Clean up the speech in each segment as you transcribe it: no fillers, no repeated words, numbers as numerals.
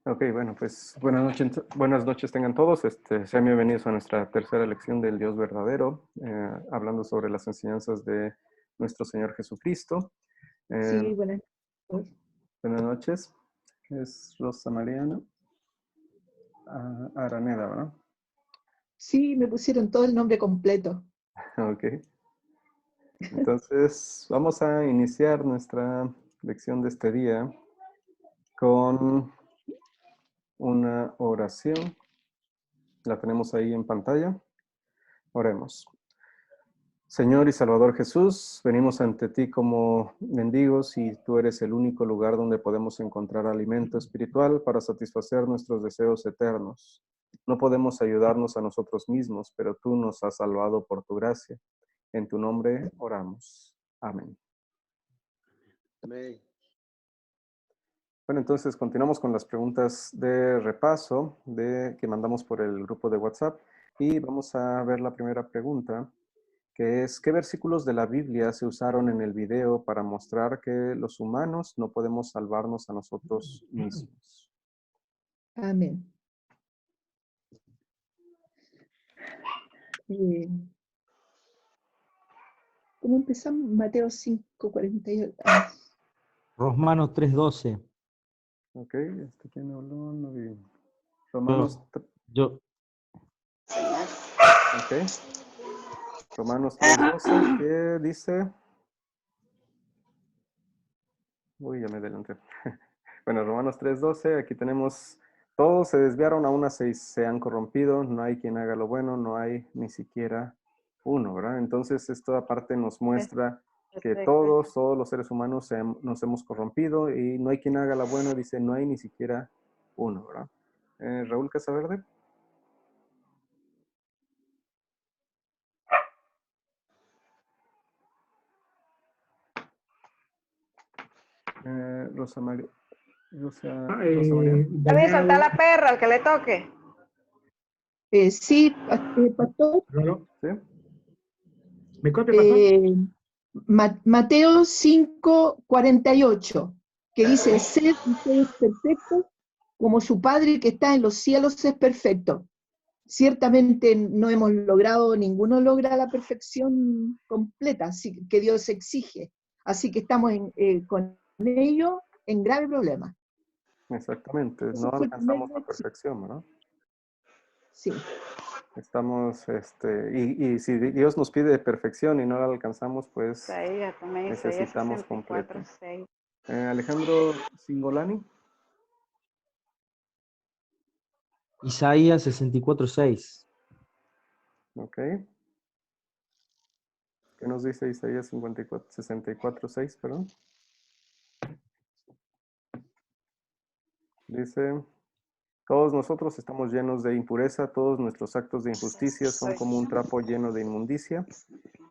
Ok, bueno, pues buenas noches tengan todos. Sean bienvenidos a nuestra tercera lección del Dios verdadero, hablando sobre las enseñanzas de nuestro Señor Jesucristo. Eh, Sí, buenas noches. Buenas noches. Es Rosa Mariana Araneda, ¿verdad? Sí, me pusieron todo el nombre completo. Ok. Entonces, vamos a iniciar nuestra lección de este día con una oración. La tenemos ahí en pantalla. Oremos. Señor y Salvador Jesús, venimos ante ti como mendigos y tú eres el único lugar donde podemos encontrar alimento espiritual para satisfacer nuestros deseos eternos. No podemos ayudarnos a nosotros mismos, pero tú nos has salvado por tu gracia. En tu nombre oramos. Amén. Amén. Bueno, entonces continuamos con las preguntas de repaso que mandamos por el grupo de WhatsApp y vamos a ver la primera pregunta, que es, ¿qué versículos de la Biblia se usaron en el video para mostrar que los humanos no podemos salvarnos a nosotros mismos? Amén. Eh, ¿Cómo empezamos? Mateo 5:48. Romanos 3:12. Ok, ¿quién habló? No vi. Yo, Romanos, yo, ok. Romanos 3:12, ¿qué dice? Uy, ya me adelanté. Bueno, Romanos 3:12, aquí tenemos, todos se desviaron, aún así se han corrompido, no hay quien haga lo bueno, no hay ni siquiera uno, ¿verdad? Entonces, esto aparte nos muestra que todos los seres humanos nos hemos corrompido y no hay quien haga lo bueno, dice, no hay ni siquiera uno, ¿verdad? Raúl Casaverde. Rosa María. Rosa María. También soltar la perra al que le toque. Sí, pastor. ¿Sí? ¿Me copia, pastor? Mateo 5:48, que dice, sed ustedes perfectos como su Padre que está en los cielos es perfecto. Ciertamente no hemos logrado, ninguno logra la perfección completa así que Dios exige. Así que estamos con ello en grave problema. Exactamente, no Ese fue el primer alcanzamos la versículo. perfección, ¿verdad? Sí, Estamos, y si Dios nos pide perfección y no la alcanzamos, pues Isaías también, Isaías necesitamos 64, completo. 6. Alejandro Singolani. Isaías 64:6. Ok. ¿Qué nos dice Isaías 64:6, perdón? Dice, todos nosotros estamos llenos de impureza, todos nuestros actos de injusticia son como un trapo lleno de inmundicia.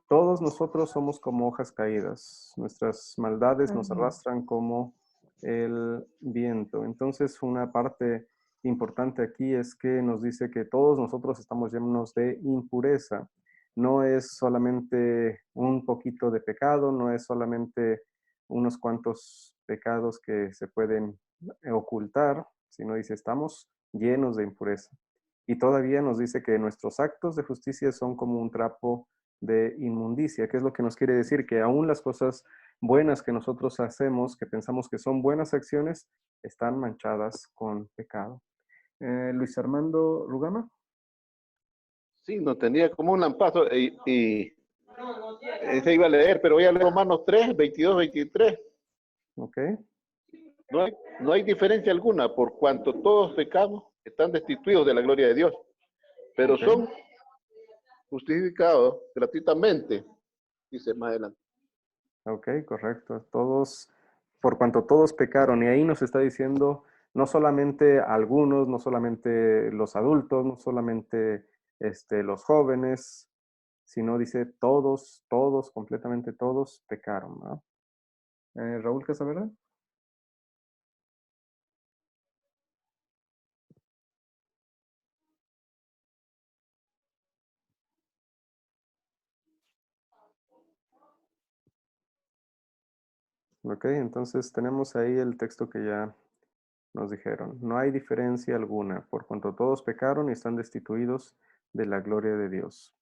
Todos nosotros somos como hojas caídas. Nuestras maldades nos amén. arrastran como el viento. Entonces, una parte importante aquí es que nos dice que todos nosotros estamos llenos de impureza. No es solamente un poquito de pecado, no es solamente unos cuantos pecados que se pueden ocultar, sino dice, estamos llenos de impureza. Y todavía nos dice que nuestros actos de justicia son como un trapo de inmundicia. ¿Qué es lo que nos quiere decir? Que aún las cosas buenas que nosotros hacemos, que pensamos que son buenas acciones, están manchadas con pecado. Luis Armando Rugama. Sí, no tenía como un lampazo y ese iba a leer, pero voy a leer Romanos 3, 22, 23. Ok. No hay diferencia alguna, por cuanto todos pecamos, están destituidos de la gloria de Dios, pero Ok. son justificados gratuitamente, dice más adelante. Ok, correcto. Todos, por cuanto todos pecaron, y ahí nos está diciendo no solamente algunos, no solamente los adultos, no solamente los jóvenes, sino dice todos, todos, completamente todos pecaron, ¿no? Raúl Casaverde. Ok, entonces tenemos ahí el texto que ya nos dijeron. No hay diferencia alguna, por cuanto todos pecaron y están destituidos de la gloria de Dios.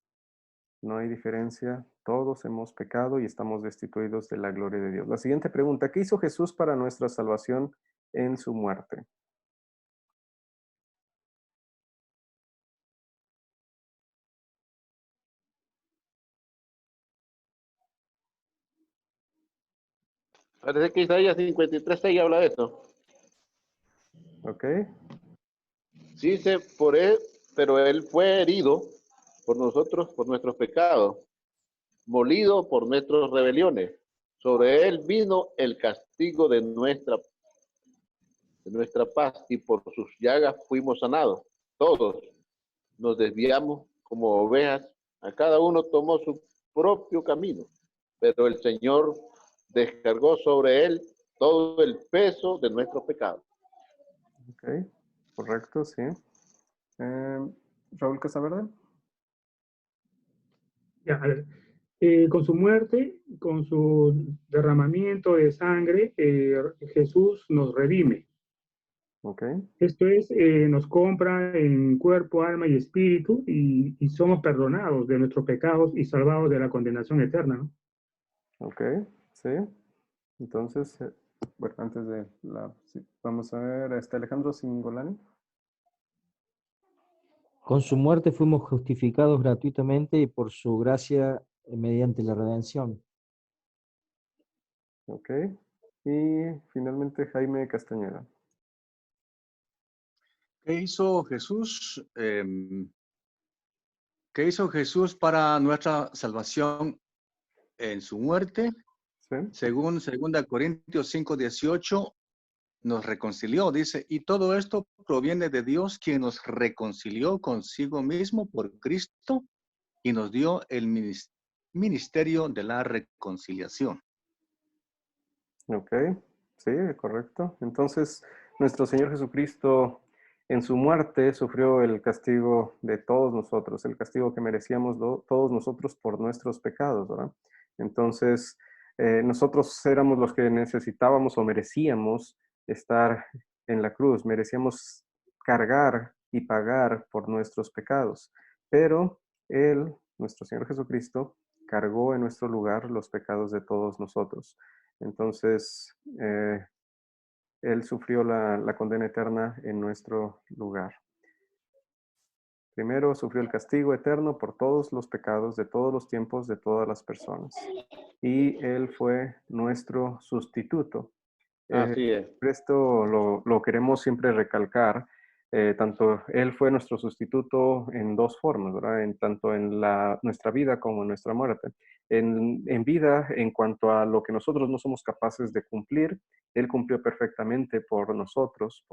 No hay diferencia, todos hemos pecado y estamos destituidos de la gloria de Dios. La siguiente pregunta, ¿qué hizo Jesús para nuestra salvación en su muerte? Parece que Isaías 53:6 habla de eso. ¿Ok? Sí, dice, por él, pero él fue herido por nosotros, por nuestros pecados, molido por nuestras rebeliones. Sobre él vino el castigo de nuestra paz, y por sus llagas fuimos sanados. Todos nos desviamos como ovejas, a cada uno tomó su propio camino, pero el Señor descargó sobre él todo el peso de nuestros pecados. Ok, correcto, sí. Raúl Casaverde. Ya, a ver. Con su muerte, con su derramamiento de sangre, Jesús nos redime. Ok, Esto es, nos compra en cuerpo, alma y espíritu y somos perdonados de nuestros pecados y salvados de la condenación eterna, ¿no? ok, sí. Entonces, bueno, antes de la... sí, vamos a ver, Alejandro Singolani. Con su muerte fuimos justificados gratuitamente y por su gracia mediante la redención. Ok. Y finalmente Jaime Castañeda. ¿Qué hizo Jesús? ¿Qué hizo Jesús para nuestra salvación en su muerte? Sí. Según 2 Corintios 5:18, nos reconcilió, dice, y todo esto proviene de Dios, quien nos reconcilió consigo mismo por Cristo y nos dio el ministerio de la reconciliación. Ok, sí, correcto. Entonces, nuestro Señor Jesucristo en su muerte sufrió el castigo de todos nosotros, el castigo que merecíamos todos nosotros por nuestros pecados, ¿verdad? Entonces, nosotros éramos los que necesitábamos o merecíamos estar en la cruz, merecíamos cargar y pagar por nuestros pecados, pero Él, nuestro Señor Jesucristo, cargó en nuestro lugar los pecados de todos nosotros. Entonces, Él sufrió la condena eterna en nuestro lugar. Primero sufrió el castigo eterno por todos los pecados de todos los tiempos de todas las personas. Y Él fue nuestro sustituto. Así es. Esto lo queremos siempre recalcar. Tanto Él fue nuestro sustituto en dos formas, ¿verdad? Tanto en nuestra vida como en nuestra muerte. En vida, en cuanto a lo que nosotros no somos capaces de cumplir, Él cumplió perfectamente por nosotros,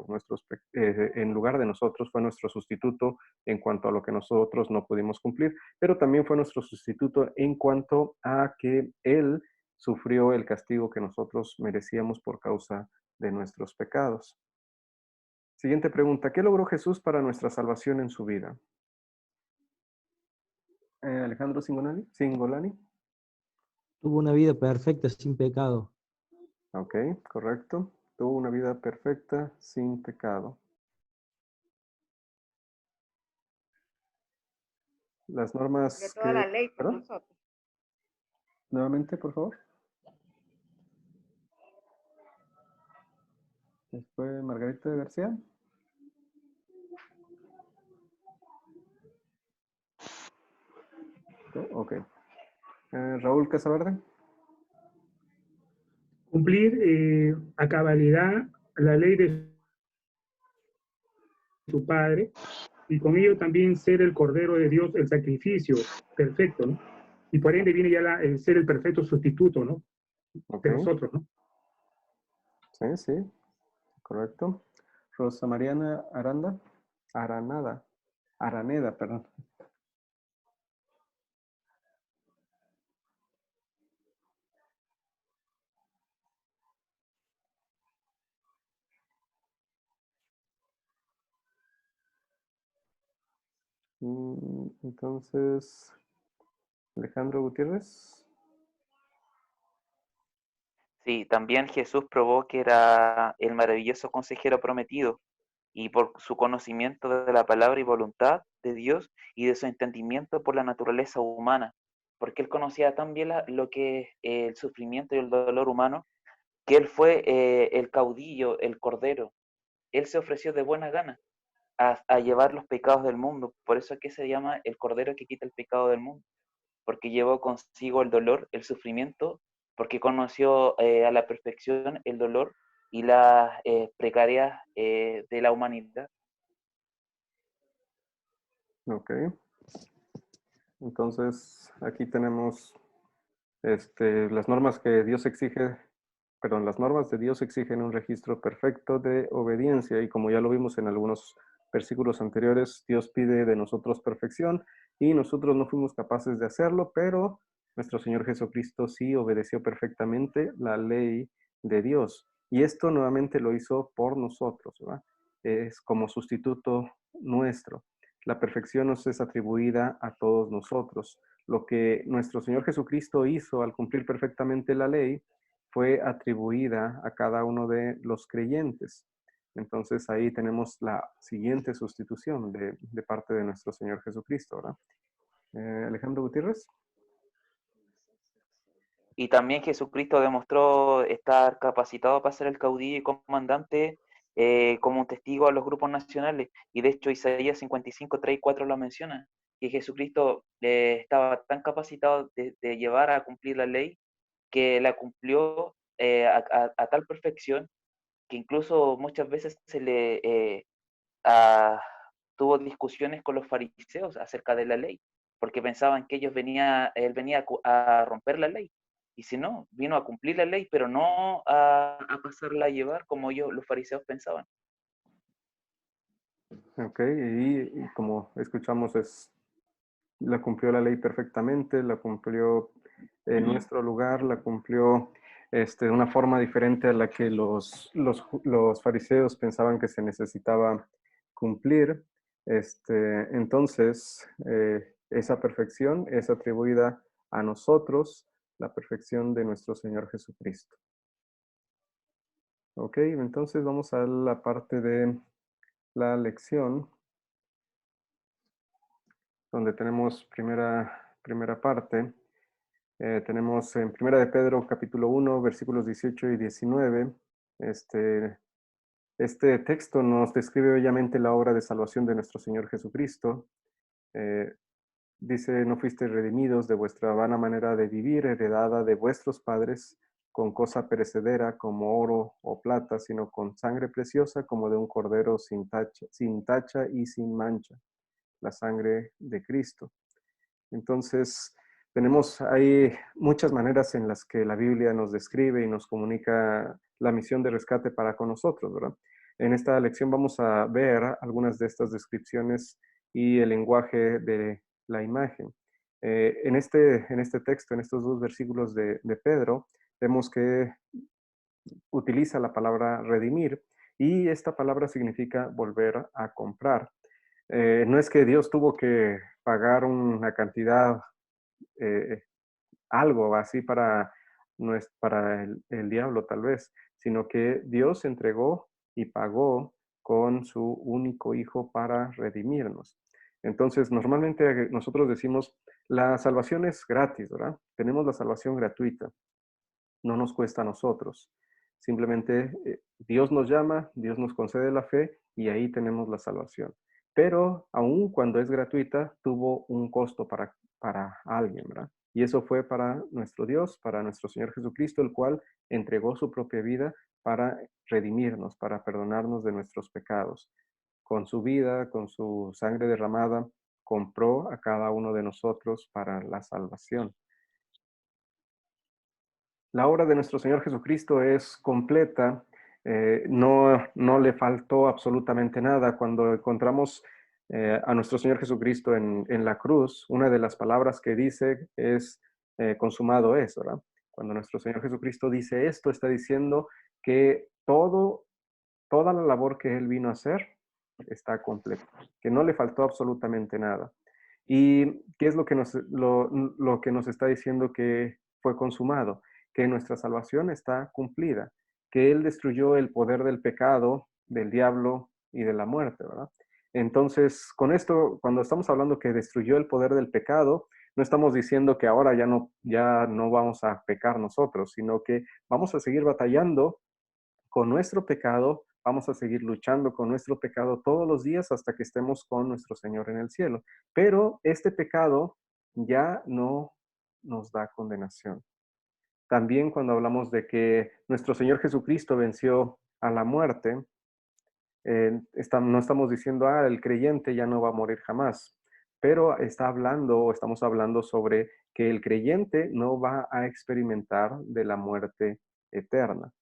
en lugar de nosotros, fue nuestro sustituto en cuanto a lo que nosotros no pudimos cumplir, pero también fue nuestro sustituto en cuanto a que Él sufrió el castigo que nosotros merecíamos por causa de nuestros pecados. Siguiente pregunta, ¿qué logró Jesús para nuestra salvación en su vida? Alejandro Singolani. Tuvo una vida perfecta sin pecado. Ok, correcto. Tuvo una vida perfecta sin pecado. Las normas De toda la ley por ¿perdón? nosotros. Nuevamente, por favor. Después Margarita García. Ok. Raúl Casaverde. Cumplir a cabalidad la ley de su Padre y con ello también ser el Cordero de Dios, el sacrificio perfecto, ¿no? Y por ende viene ya el ser el perfecto sustituto, ¿no? Ok. De nosotros, ¿no? Sí, sí, correcto. Rosa Mariana Araneda, perdón. Entonces, Alejandro Gutiérrez. Sí, también Jesús probó que era el maravilloso consejero prometido y por su conocimiento de la palabra y voluntad de Dios y de su entendimiento por la naturaleza humana, porque él conocía tan bien lo que es el sufrimiento y el dolor humano, que él fue el caudillo, el cordero. Él se ofreció de buena gana a llevar los pecados del mundo. Por eso es que se llama el cordero que quita el pecado del mundo, porque llevó consigo el dolor, el sufrimiento, porque conoció a la perfección el dolor y las precariedades de la humanidad. Ok. Entonces, aquí tenemos las normas que Dios exige, perdón, las normas de Dios exigen un registro perfecto de obediencia y como ya lo vimos en algunos versículos anteriores, Dios pide de nosotros perfección y nosotros no fuimos capaces de hacerlo, pero nuestro Señor Jesucristo sí obedeció perfectamente la ley de Dios. Y esto nuevamente lo hizo por nosotros, ¿verdad? Es como sustituto nuestro. La perfección nos es atribuida a todos nosotros. Lo que nuestro Señor Jesucristo hizo al cumplir perfectamente la ley fue atribuida a cada uno de los creyentes. Entonces ahí tenemos la siguiente sustitución de parte de nuestro Señor Jesucristo, ¿verdad? Alejandro Gutiérrez. Y también Jesucristo demostró estar capacitado para ser el caudillo y comandante como un testigo a los grupos nacionales. Y de hecho Isaías 55, 3 y 4 lo menciona, que Jesucristo estaba tan capacitado de llevar a cumplir la ley que la cumplió a tal perfección que incluso muchas veces a- tuvo discusiones con los fariseos acerca de la ley, porque pensaban que él venía a romper la ley. Y si no, vino a cumplir la ley, pero no a pasarla a llevar como los fariseos pensaban. Ok, y como escuchamos, la cumplió la ley perfectamente, la cumplió en nuestro lugar, la cumplió de una forma diferente a la que los fariseos pensaban que se necesitaba cumplir. Entonces, esa perfección es atribuida a nosotros, la perfección de nuestro Señor Jesucristo. Ok, entonces vamos a la parte de la lección, donde tenemos primera parte. Tenemos en Primera de Pedro, capítulo 1, versículos 18 y 19. Este texto nos describe bellamente la obra de salvación de nuestro Señor Jesucristo. Dice, no fuisteis redimidos de vuestra vana manera de vivir, heredada de vuestros padres, con cosa perecedera como oro o plata, sino con sangre preciosa como de un cordero sin tacha y sin mancha, la sangre de Cristo. Entonces, hay muchas maneras en las que la Biblia nos describe y nos comunica la misión de rescate para con nosotros, ¿verdad? En esta lección vamos a ver algunas de estas descripciones y el lenguaje de la imagen. En este texto, en estos dos versículos de Pedro, vemos que utiliza la palabra redimir y esta palabra significa volver a comprar. No es que Dios tuvo que pagar una cantidad, algo así no es para el diablo tal vez, sino que Dios entregó y pagó con su único hijo para redimirnos. Entonces, normalmente nosotros decimos, la salvación es gratis, ¿verdad? Tenemos la salvación gratuita, no nos cuesta a nosotros. Simplemente Dios nos llama, Dios nos concede la fe y ahí tenemos la salvación. Pero aun cuando es gratuita, tuvo un costo para alguien, ¿verdad? Y eso fue para nuestro Dios, para nuestro Señor Jesucristo, el cual entregó su propia vida para redimirnos, para perdonarnos de nuestros pecados. Con su vida, con su sangre derramada, compró a cada uno de nosotros para la salvación. La obra de nuestro Señor Jesucristo es completa, no le faltó absolutamente nada. Cuando encontramos a nuestro Señor Jesucristo en la cruz, una de las palabras que dice es consumado es, ¿verdad? Cuando nuestro Señor Jesucristo dice esto, está diciendo que toda la labor que Él vino a hacer está completa, que no le faltó absolutamente nada. ¿Y qué es lo que nos está diciendo que fue consumado? que nuestra salvación está cumplida, que Él destruyó el poder del pecado, del diablo y de la muerte, ¿verdad? Entonces, con esto, cuando estamos hablando que destruyó el poder del pecado, no estamos diciendo que ahora ya no vamos a pecar nosotros, sino que vamos a seguir batallando con nuestro pecado, vamos a seguir luchando con nuestro pecado todos los días hasta que estemos con nuestro Señor en el cielo. Pero este pecado ya no nos da condenación. También cuando hablamos de que nuestro Señor Jesucristo venció a la muerte, no estamos diciendo, el creyente ya no va a morir jamás, pero estamos hablando sobre que el creyente no va a experimentar de la muerte eterna.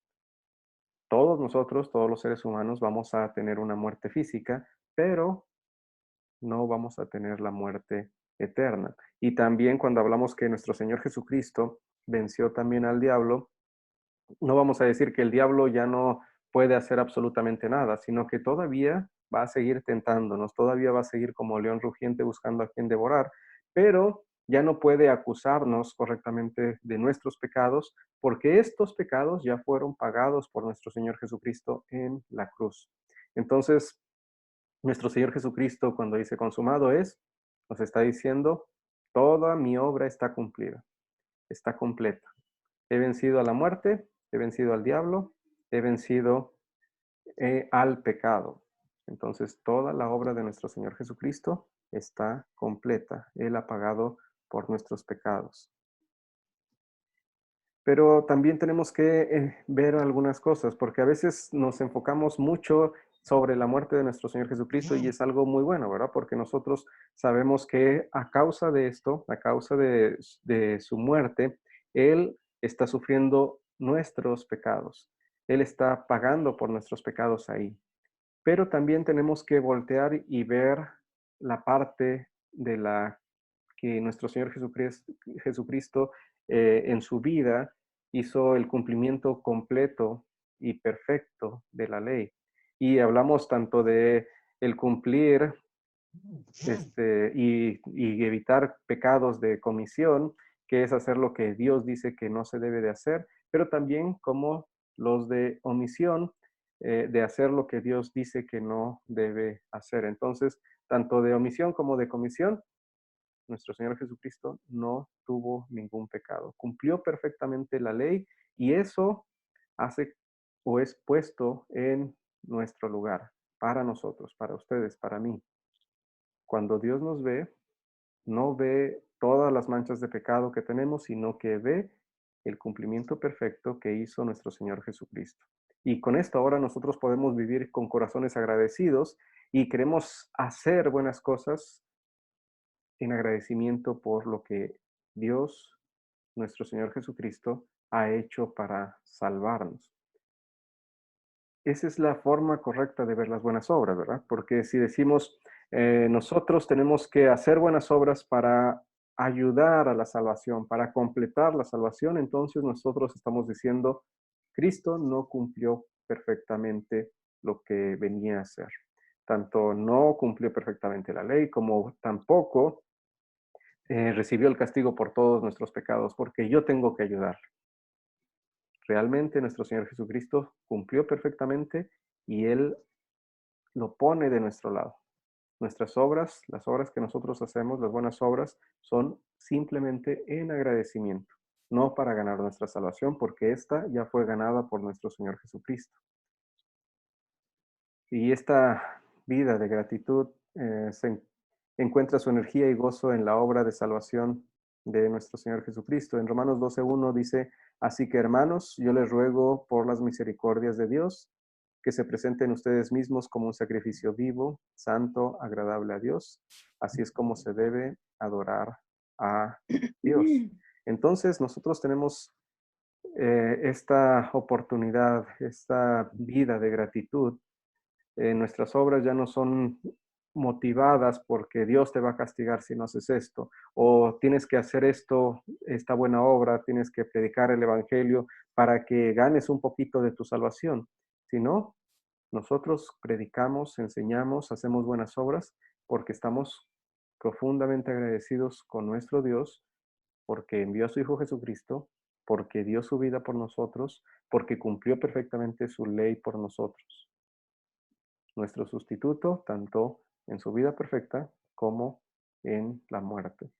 Todos nosotros, todos los seres humanos, vamos a tener una muerte física, pero no vamos a tener la muerte eterna. Y también cuando hablamos que nuestro Señor Jesucristo venció también al diablo, no vamos a decir que el diablo ya no puede hacer absolutamente nada, sino que todavía va a seguir tentándonos, todavía va a seguir como león rugiente buscando a quien devorar, pero ya no puede acusarnos correctamente de nuestros pecados, porque estos pecados ya fueron pagados por nuestro Señor Jesucristo en la cruz. Entonces, nuestro Señor Jesucristo, cuando dice consumado es, nos está diciendo, toda mi obra está cumplida, está completa. He vencido a la muerte, he vencido al diablo, he vencido al pecado. Entonces, toda la obra de nuestro Señor Jesucristo está completa. Él ha pagado por nuestros pecados. Pero también tenemos que ver algunas cosas, porque a veces nos enfocamos mucho sobre la muerte de nuestro Señor Jesucristo y es algo muy bueno, ¿verdad? Porque nosotros sabemos que a causa de esto, a causa de su muerte, Él está sufriendo nuestros pecados. Él está pagando por nuestros pecados ahí. Pero también tenemos que voltear y ver la parte de la que nuestro Señor Jesucristo en su vida hizo el cumplimiento completo y perfecto de la ley. Y hablamos tanto de el cumplir y evitar pecados de comisión, que es hacer lo que Dios dice que no se debe de hacer, pero también como los de omisión, de hacer lo que Dios dice que no debe hacer. Entonces, tanto de omisión como de comisión, nuestro Señor Jesucristo no tuvo ningún pecado. Cumplió perfectamente la ley y eso hace o es puesto en nuestro lugar, para nosotros, para ustedes, para mí. Cuando Dios nos ve, no ve todas las manchas de pecado que tenemos, sino que ve el cumplimiento perfecto que hizo nuestro Señor Jesucristo. Y con esto ahora nosotros podemos vivir con corazones agradecidos y queremos hacer buenas cosas en agradecimiento por lo que Dios, nuestro Señor Jesucristo, ha hecho para salvarnos. Esa es la forma correcta de ver las buenas obras, ¿verdad? Porque si decimos, nosotros tenemos que hacer buenas obras para ayudar a la salvación, para completar la salvación, entonces nosotros estamos diciendo, Cristo no cumplió perfectamente lo que venía a hacer. Tanto no cumplió perfectamente la ley, como tampoco recibió el castigo por todos nuestros pecados, porque yo tengo que ayudarle. Realmente nuestro Señor Jesucristo cumplió perfectamente y Él lo pone de nuestro lado. Nuestras obras, las obras que nosotros hacemos, las buenas obras, son simplemente en agradecimiento, no para ganar nuestra salvación, porque esta ya fue ganada por nuestro Señor Jesucristo. Y esta vida de gratitud encuentra su energía y gozo en la obra de salvación de nuestro Señor Jesucristo. En Romanos 12:1 dice, así que hermanos, yo les ruego por las misericordias de Dios, que se presenten ustedes mismos como un sacrificio vivo, santo, agradable a Dios. Así es como se debe adorar a Dios. Entonces nosotros tenemos esta oportunidad, esta vida de gratitud. Nuestras obras ya no son motivadas porque Dios te va a castigar si no haces esto, o tienes que hacer esto, esta buena obra, tienes que predicar el Evangelio para que ganes un poquito de tu salvación, sino nosotros predicamos, enseñamos, hacemos buenas obras porque estamos profundamente agradecidos con nuestro Dios porque envió a su Hijo Jesucristo porque dio su vida por nosotros, porque cumplió perfectamente su ley por nosotros. Nuestro sustituto, tanto en su vida perfecta como en la muerte.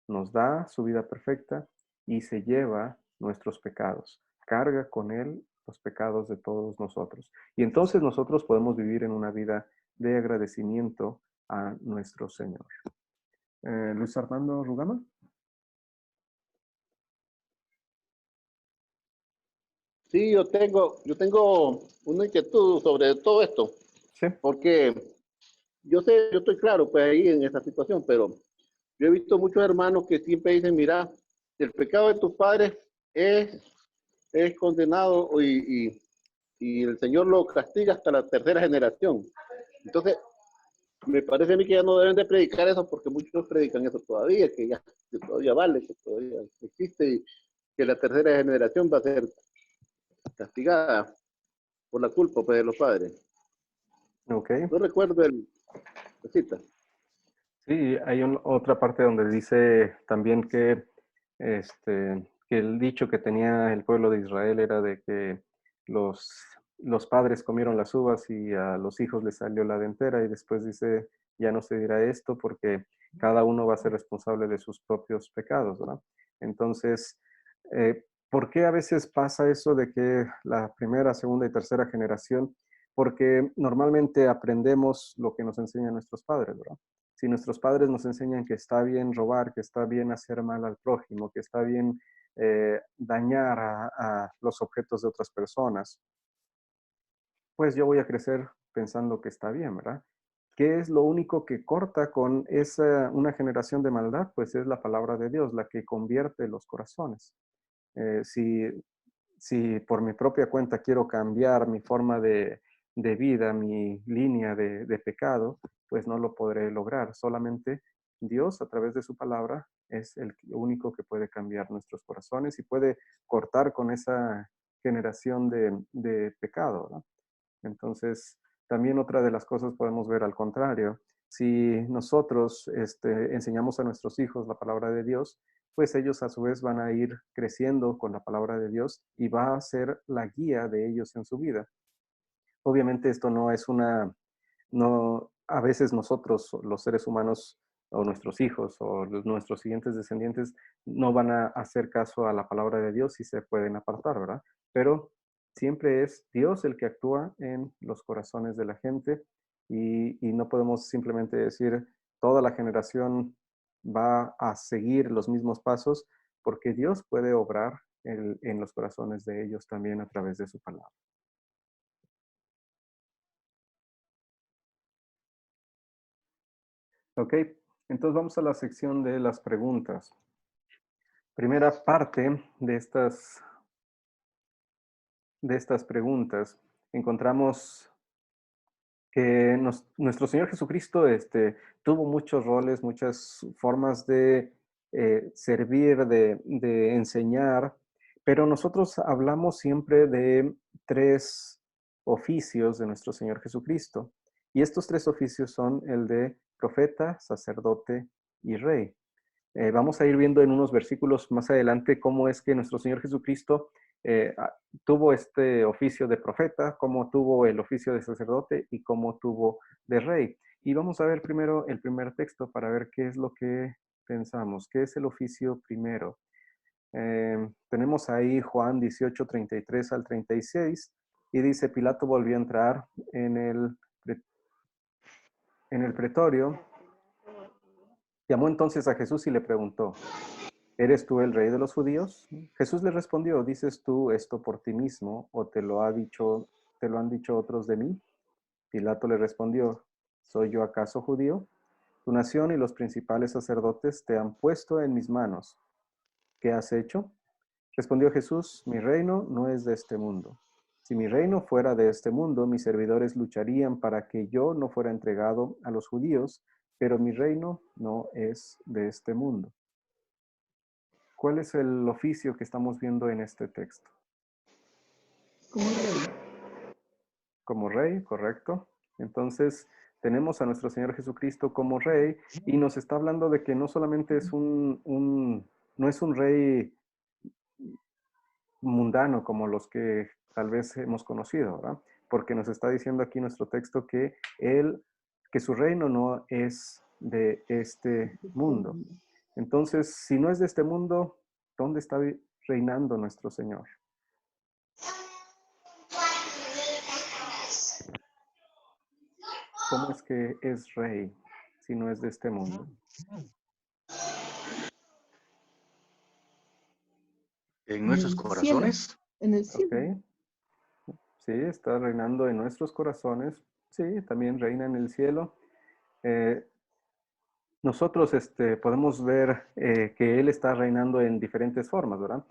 Nos da su vida perfecta y se lleva nuestros pecados. Carga con él los pecados de todos nosotros. Y entonces nosotros podemos vivir en una vida de agradecimiento a nuestro Señor. Luis Armando Rugama. Sí, yo tengo una inquietud sobre todo esto, Sí. porque yo estoy claro pues ahí en esta situación, pero yo he visto muchos hermanos que siempre dicen, mira, el pecado de tus padres es condenado y el Señor lo castiga hasta la tercera generación. Entonces, me parece a mí que ya no deben de predicar eso porque muchos predican eso todavía, que todavía vale, que todavía existe y que la tercera generación va a ser castigada por la culpa pues, de los padres. Ok. No recuerdo la cita. Sí, hay otra parte donde dice también que, que el dicho que tenía el pueblo de Israel era de que los padres comieron las uvas y a los hijos les salió la dentera, y después dice, ya no se dirá esto porque cada uno va a ser responsable de sus propios pecados, ¿verdad? Entonces, ¿por qué a veces pasa eso de que la primera, segunda y tercera generación? Porque normalmente aprendemos lo que nos enseñan nuestros padres, ¿verdad? Si nuestros padres nos enseñan que está bien robar, que está bien hacer mal al prójimo, que está bien dañar a los objetos de otras personas, pues yo voy a crecer pensando que está bien, ¿verdad? ¿Qué es lo único que corta con una generación de maldad? Pues es la palabra de Dios, la que convierte los corazones. Si por mi propia cuenta quiero cambiar mi forma de vida, mi línea de pecado, pues no lo podré lograr. Solamente Dios, a través de su palabra, es el único que puede cambiar nuestros corazones y puede cortar con esa generación de pecado, ¿no? Entonces, también otra de las cosas podemos ver al contrario. Si nosotros enseñamos a nuestros hijos la palabra de Dios, pues ellos a su vez van a ir creciendo con la palabra de Dios y va a ser la guía de ellos en su vida. Obviamente esto no es a veces nosotros, los seres humanos, o nuestros hijos, o nuestros siguientes descendientes, no van a hacer caso a la palabra de Dios y se pueden apartar, ¿verdad? Pero siempre es Dios el que actúa en los corazones de la gente y no podemos simplemente decir toda la generación va a seguir los mismos pasos, porque Dios puede obrar en los corazones de ellos también a través de su palabra. Ok, entonces vamos a la sección de las preguntas. Primera parte de estas preguntas, encontramos que nuestro Señor Jesucristo tuvo muchos roles, muchas formas de servir, de enseñar, pero nosotros hablamos siempre de 3 oficios de nuestro Señor Jesucristo. Y estos 3 oficios son el de profeta, sacerdote y rey. Vamos a ir viendo en unos versículos más adelante cómo es que nuestro Señor Jesucristo tuvo este oficio de profeta, cómo tuvo el oficio de sacerdote y cómo tuvo de rey. Y vamos a ver primero el primer texto para ver qué es lo que pensamos, qué es el oficio primero. Tenemos ahí Juan 18, 33 al 36, y dice, Pilato volvió a entrar en el pretorio, llamó entonces a Jesús y le preguntó, ¿eres tú el rey de los judíos? Jesús le respondió, ¿dices tú esto por ti mismo o te lo han dicho otros de mí? Pilato le respondió, ¿soy yo acaso judío? Tu nación y los principales sacerdotes te han puesto en mis manos. ¿Qué has hecho? Respondió Jesús, mi reino no es de este mundo. Si mi reino fuera de este mundo, mis servidores lucharían para que yo no fuera entregado a los judíos, pero mi reino no es de este mundo. ¿Cuál es el oficio que estamos viendo en este texto? Como rey. Como rey, correcto. Entonces, tenemos a nuestro Señor Jesucristo como rey y nos está hablando de que no solamente es no es un rey mundano como los que tal vez hemos conocido, ¿verdad? Porque nos está diciendo aquí nuestro texto que que su reino no es de este mundo. Entonces, si no es de este mundo, ¿dónde está reinando nuestro Señor? ¿Cómo es que es rey si no es de este mundo? En nuestros el corazones. En el cielo. ¿Ok? Sí, está reinando en nuestros corazones. Sí, también reina en el cielo. Nosotros podemos ver que Él está reinando en diferentes formas, ¿verdad?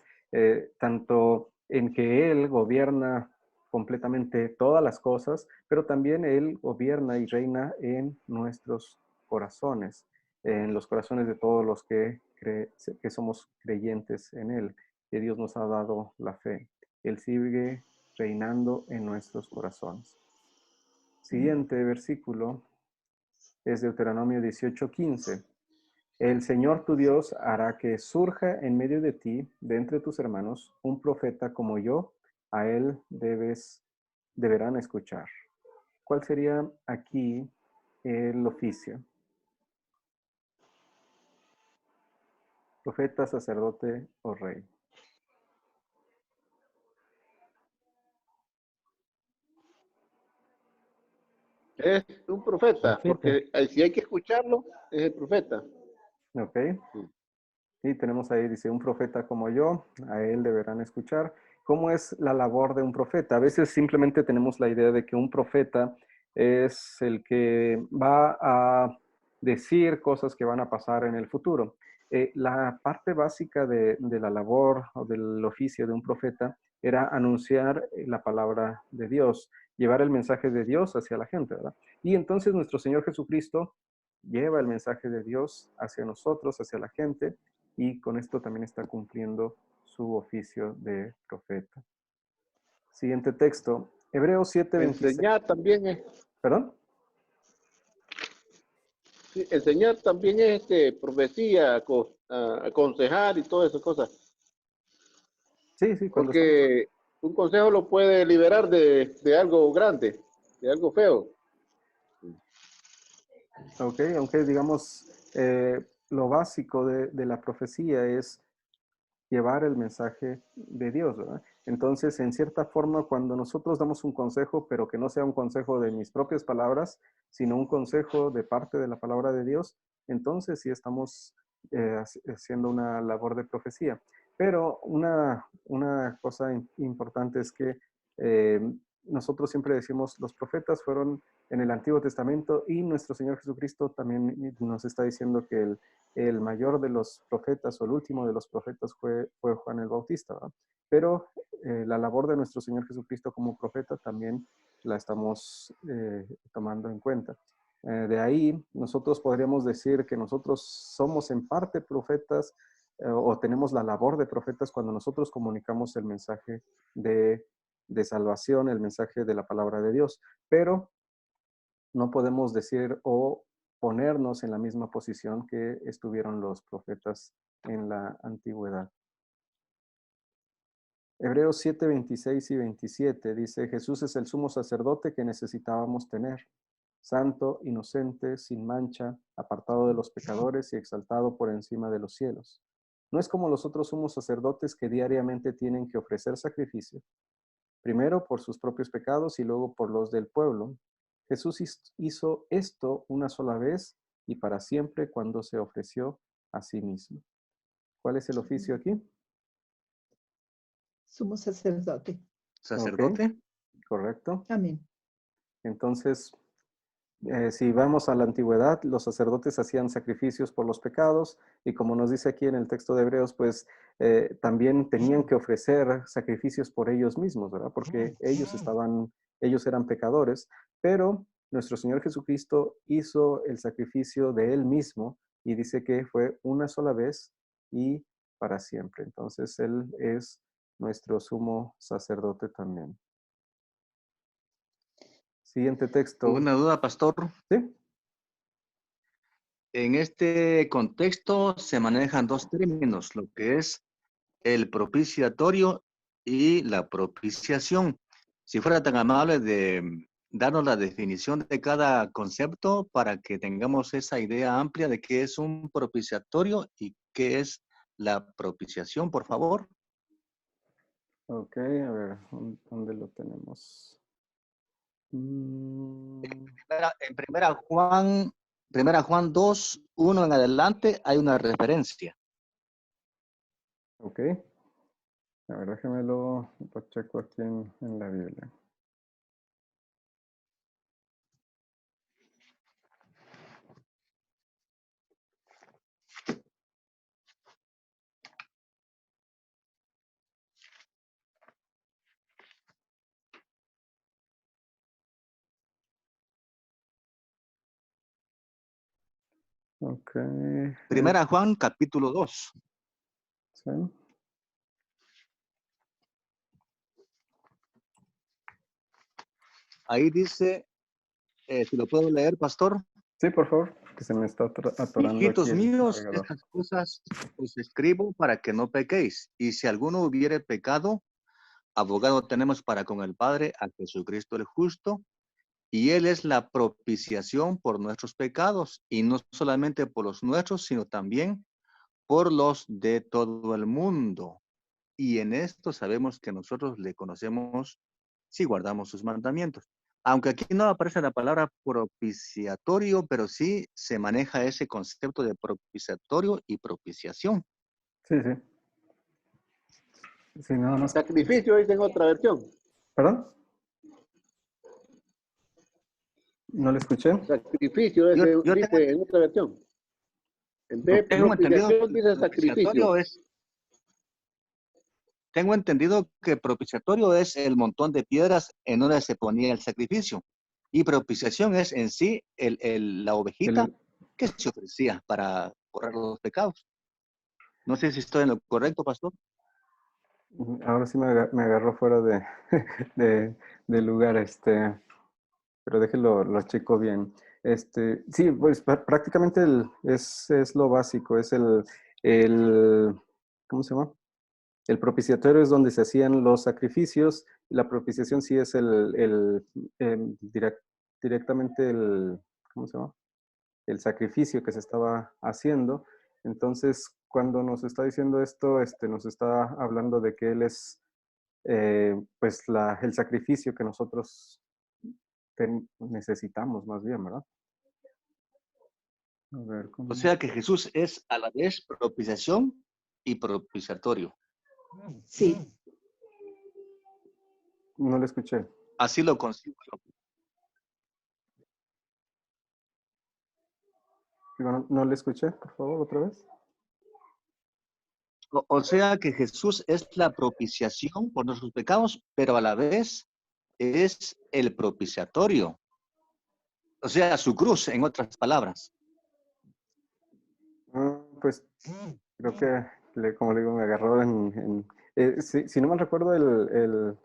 Tanto en que Él gobierna completamente todas las cosas, pero también Él gobierna y reina en nuestros corazones, en los corazones de todos los que somos creyentes en Él, que Dios nos ha dado la fe. Él sigue reinando en nuestros corazones. Siguiente versículo es Deuteronomio 18:15. El Señor tu Dios hará que surja en medio de ti, de entre tus hermanos, un profeta como yo, a él deberán escuchar. ¿Cuál sería aquí el oficio? Profeta, sacerdote o rey. Es un profeta, Profeta. porque si hay que escucharlo, es el profeta. ¿Ok? Sí. Y tenemos ahí, dice, un profeta como yo, a él deberán escuchar. ¿Cómo es la labor de un profeta? A veces simplemente tenemos la idea de que un profeta es el que va a decir cosas que van a pasar en el futuro. La parte básica de la labor o del oficio de un profeta era anunciar la palabra de Dios, llevar el mensaje de Dios hacia la gente, ¿verdad? Y entonces nuestro Señor Jesucristo lleva el mensaje de Dios hacia nosotros, hacia la gente, y con esto también está cumpliendo su oficio de profeta. Siguiente texto, Hebreos 7:26. Enseñar también es, ¿Perdón? sí, enseñar también es profecía, aconsejar y todas esas cosas. Sí, sí, cuando estamos... Porque un consejo lo puede liberar de algo grande, de algo feo. Ok, aunque digamos, lo básico de la profecía es llevar el mensaje de Dios, ¿verdad? Entonces, en cierta forma, cuando nosotros damos un consejo, pero que no sea un consejo de mis propias palabras, sino un consejo de parte de la palabra de Dios, entonces sí estamos haciendo una labor de profecía. Pero una cosa importante es que nosotros siempre decimos, los profetas fueron en el Antiguo Testamento y nuestro Señor Jesucristo también nos está diciendo que el mayor de los profetas o el último de los profetas fue Juan el Bautista, ¿verdad? Pero la labor de nuestro Señor Jesucristo como profeta también la estamos tomando en cuenta. De ahí nosotros podríamos decir que nosotros somos en parte profetas o tenemos la labor de profetas cuando nosotros comunicamos el mensaje de salvación, el mensaje de la palabra de Dios, pero no podemos decir o ponernos en la misma posición que estuvieron los profetas en la antigüedad. Hebreos 7, 26 y 27 dice, Jesús es el sumo sacerdote que necesitábamos tener, santo, inocente, sin mancha, apartado de los pecadores y exaltado por encima de los cielos. No es como los otros sumos sacerdotes que diariamente tienen que ofrecer sacrificio, primero por sus propios pecados y luego por los del pueblo. Jesús hizo esto una sola vez y para siempre cuando se ofreció a sí mismo. ¿Cuál es el oficio aquí? Sumo sacerdote. Sacerdote. Ok, correcto. Amén. Entonces, si vamos a la antigüedad, los sacerdotes hacían sacrificios por los pecados y como nos dice aquí en el texto de Hebreos, pues también tenían que ofrecer sacrificios por ellos mismos, ¿verdad? Porque ellos eran pecadores, pero nuestro Señor Jesucristo hizo el sacrificio de Él mismo y dice que fue una sola vez y para siempre. Entonces, Él es nuestro sumo sacerdote también. Siguiente texto. Una duda, pastor. ¿Sí? En este contexto se manejan dos términos, lo que es el propiciatorio y la propiciación. Si fuera tan amable de darnos la definición de cada concepto para que tengamos esa idea amplia de qué es un propiciatorio y qué es la propiciación, por favor. Ok, a ver, ¿dónde lo tenemos? En primera Juan 2, 1 en adelante, hay una referencia. Ok. A ver, déjeme lo checo aquí en la Biblia. Ok. Primera Juan, capítulo 2. Sí. Ahí dice, si lo puedo leer, pastor. Sí, por favor, que se me está atorando aquí Hijitos el míos, navegador. estas cosas os escribo para que no pequéis. Y si alguno hubiere pecado, abogado tenemos para con el Padre, a Jesucristo el justo, y Él es la propiciación por nuestros pecados, y no solamente por los nuestros, sino también por los de todo el mundo. Y en esto sabemos que nosotros le conocemos si guardamos sus mandamientos. Aunque aquí no aparece la palabra propiciatorio, pero sí se maneja ese concepto de propiciatorio y propiciación. Sí, sí. Sí, nada más. Sacrificio dice en otra versión. ¿Perdón? ¿No le escuché? Sacrificio dice en otra versión. En vez de Tengo entendido propiciación que dice sacrificio. Tengo entendido que propiciatorio es el montón de piedras en donde se ponía el sacrificio. Y propiciación es en sí la ovejita que se ofrecía para borrar los pecados. No sé si estoy en lo correcto, pastor. Ahora sí me agarró fuera de lugar, pero déjelo, lo checo bien. Sí, pues prácticamente es lo básico, es ¿cómo se llama? El propiciatorio es donde se hacían los sacrificios, y la propiciación sí es directamente ¿cómo se llama? El sacrificio que se estaba haciendo. Entonces, cuando nos está diciendo esto, nos está hablando de que Él es, pues, el sacrificio que nosotros necesitamos, más bien, ¿verdad? A ver, ¿cómo? O sea que Jesús es a la vez propiciación y propiciatorio. Sí. No le escuché. Así lo consigo yo. Digo, no le escuché, por favor, otra vez. O sea que Jesús es la propiciación por nuestros pecados, pero a la vez es el propiciatorio. O sea, su cruz, en otras palabras. Pues creo que, como le digo, me agarró si no mal recuerdo,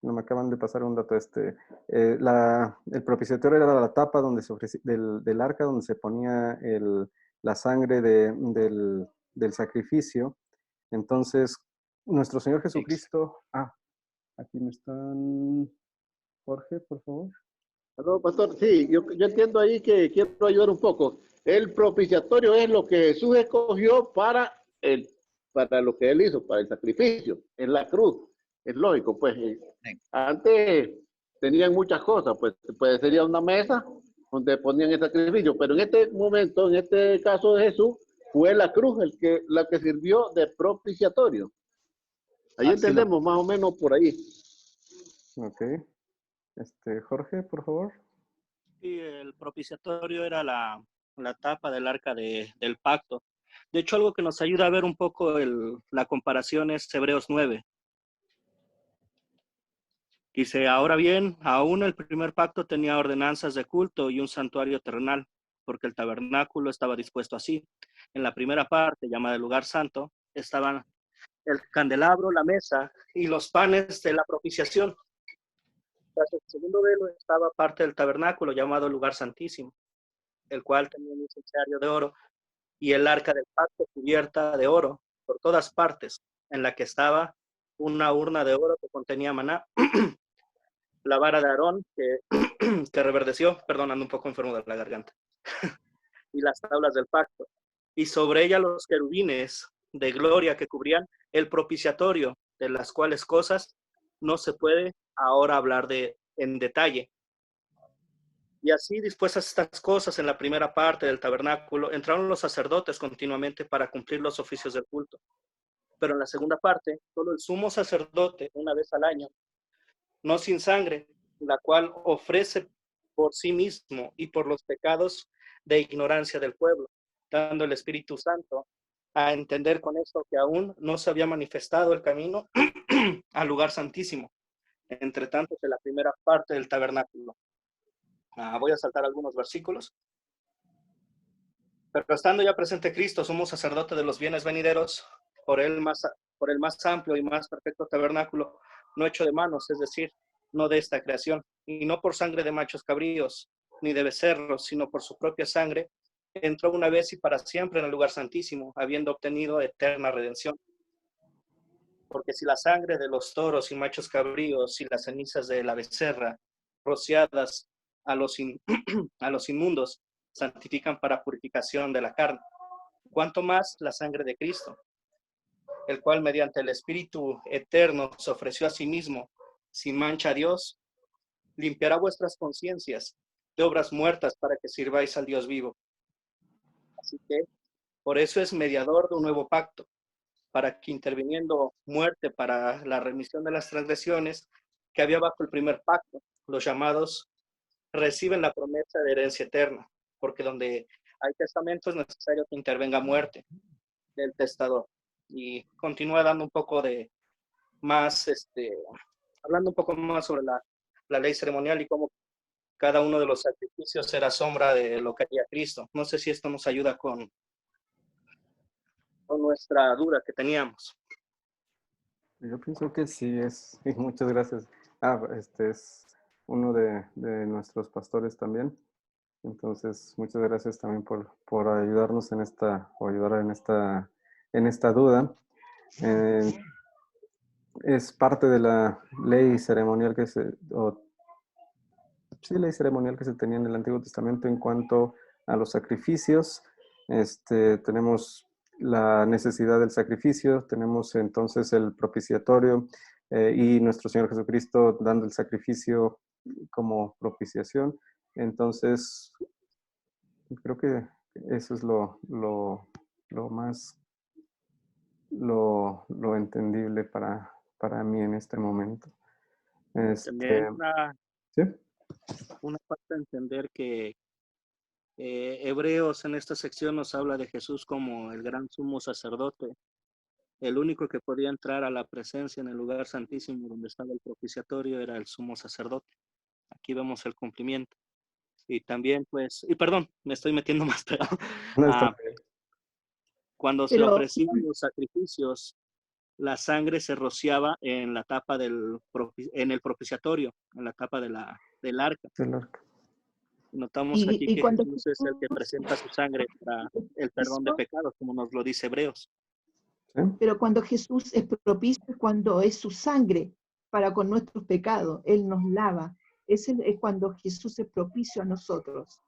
no me acaban de pasar un dato, el propiciatorio era la tapa donde se del arca donde se ponía la sangre del sacrificio. Entonces, nuestro Señor Jesucristo, aquí me están, Jorge, por favor. No, pastor, sí, yo entiendo ahí que quiero ayudar un poco. El propiciatorio es lo que Jesús escogió para lo que él hizo, para el sacrificio, en la cruz. Es lógico, pues. Antes tenían muchas cosas, pues sería una mesa donde ponían el sacrificio, pero en este momento, en este caso de Jesús, fue la cruz la que sirvió de propiciatorio. Ahí entendemos más o menos por ahí. Ok. Jorge, por favor. Sí, el propiciatorio era la tapa del arca del pacto. De hecho, algo que nos ayuda a ver un poco la comparación es Hebreos 9. Dice, ahora bien, aún el primer pacto tenía ordenanzas de culto y un santuario terrenal, porque el tabernáculo estaba dispuesto así. En la primera parte, llamada el lugar santo, estaban el candelabro, la mesa y los panes de la propiciación. Tras el segundo velo estaba parte del tabernáculo, llamado el lugar santísimo, el cual tenía un incensario de oro y el arca del pacto cubierta de oro por todas partes, en la que estaba una urna de oro que contenía maná, la vara de Aarón que reverdeció, perdón, ando un poco enfermo de la garganta, y las tablas del pacto, y sobre ella los querubines de gloria que cubrían el propiciatorio, de las cuales cosas no se puede ahora hablar en detalle. Y así dispuestas estas cosas en la primera parte del tabernáculo, entraron los sacerdotes continuamente para cumplir los oficios del culto. Pero en la segunda parte, solo el sumo sacerdote, una vez al año, no sin sangre, la cual ofrece por sí mismo y por los pecados de ignorancia del pueblo, dando el Espíritu Santo a entender con esto que aún no se había manifestado el camino al lugar santísimo, entre tanto de la primera parte del tabernáculo. Voy a saltar algunos versículos. Pero estando ya presente Cristo, sumo sacerdote de los bienes venideros, por el más amplio y más perfecto tabernáculo, no hecho de manos, es decir, no de esta creación, y no por sangre de machos cabríos, ni de becerros, sino por su propia sangre, entró una vez y para siempre en el lugar santísimo, habiendo obtenido eterna redención. Porque si la sangre de los toros y machos cabríos y las cenizas de la becerra, rociadas a los inmundos, santifican para purificación de la carne, cuanto más la sangre de Cristo, el cual mediante el Espíritu eterno se ofreció a sí mismo, sin mancha a Dios, limpiará vuestras conciencias de obras muertas para que sirváis al Dios vivo. Así que, por eso es mediador de un nuevo pacto, para que interviniendo muerte para la remisión de las transgresiones que había bajo el primer pacto, los llamados reciben la promesa de herencia eterna, porque donde hay testamento es necesario que intervenga muerte del testador. Y continúa dando un poco de más, hablando un poco más sobre la ley ceremonial y cómo cada uno de los sacrificios era sombra de lo que haría Cristo. No sé si esto nos ayuda con nuestra duda que teníamos. Yo pienso que sí es, y muchas gracias. Este es uno de nuestros pastores también. Entonces, muchas gracias también por ayudarnos en esta, o ayudar en esta duda. Es parte de la ley ceremonial ley ceremonial que se tenía en el Antiguo Testamento en cuanto a los sacrificios. Tenemos la necesidad del sacrificio, tenemos entonces el propiciatorio y nuestro Señor Jesucristo dando el sacrificio como propiciación. Entonces, creo que eso es lo más, lo entendible para mí en este momento. También ¿sí? una parte de entender que Hebreos en esta sección nos habla de Jesús como el gran sumo sacerdote, el único que podía entrar a la presencia en el lugar santísimo donde estaba el propiciatorio era el sumo sacerdote. Aquí vemos el cumplimiento. Y también, pues, y perdón, me estoy metiendo más, pero cuando se ofrecían los sacrificios, la sangre se rociaba en la tapa en el propiciatorio, en la tapa del arca. Notamos aquí que Jesús es el que presenta su sangre para el perdón de pecados, como nos lo dice Hebreos. Pero cuando Jesús es propicio, es cuando es su sangre para con nuestros pecados, Él nos lava. Ese es cuando Jesús es propicio a nosotros.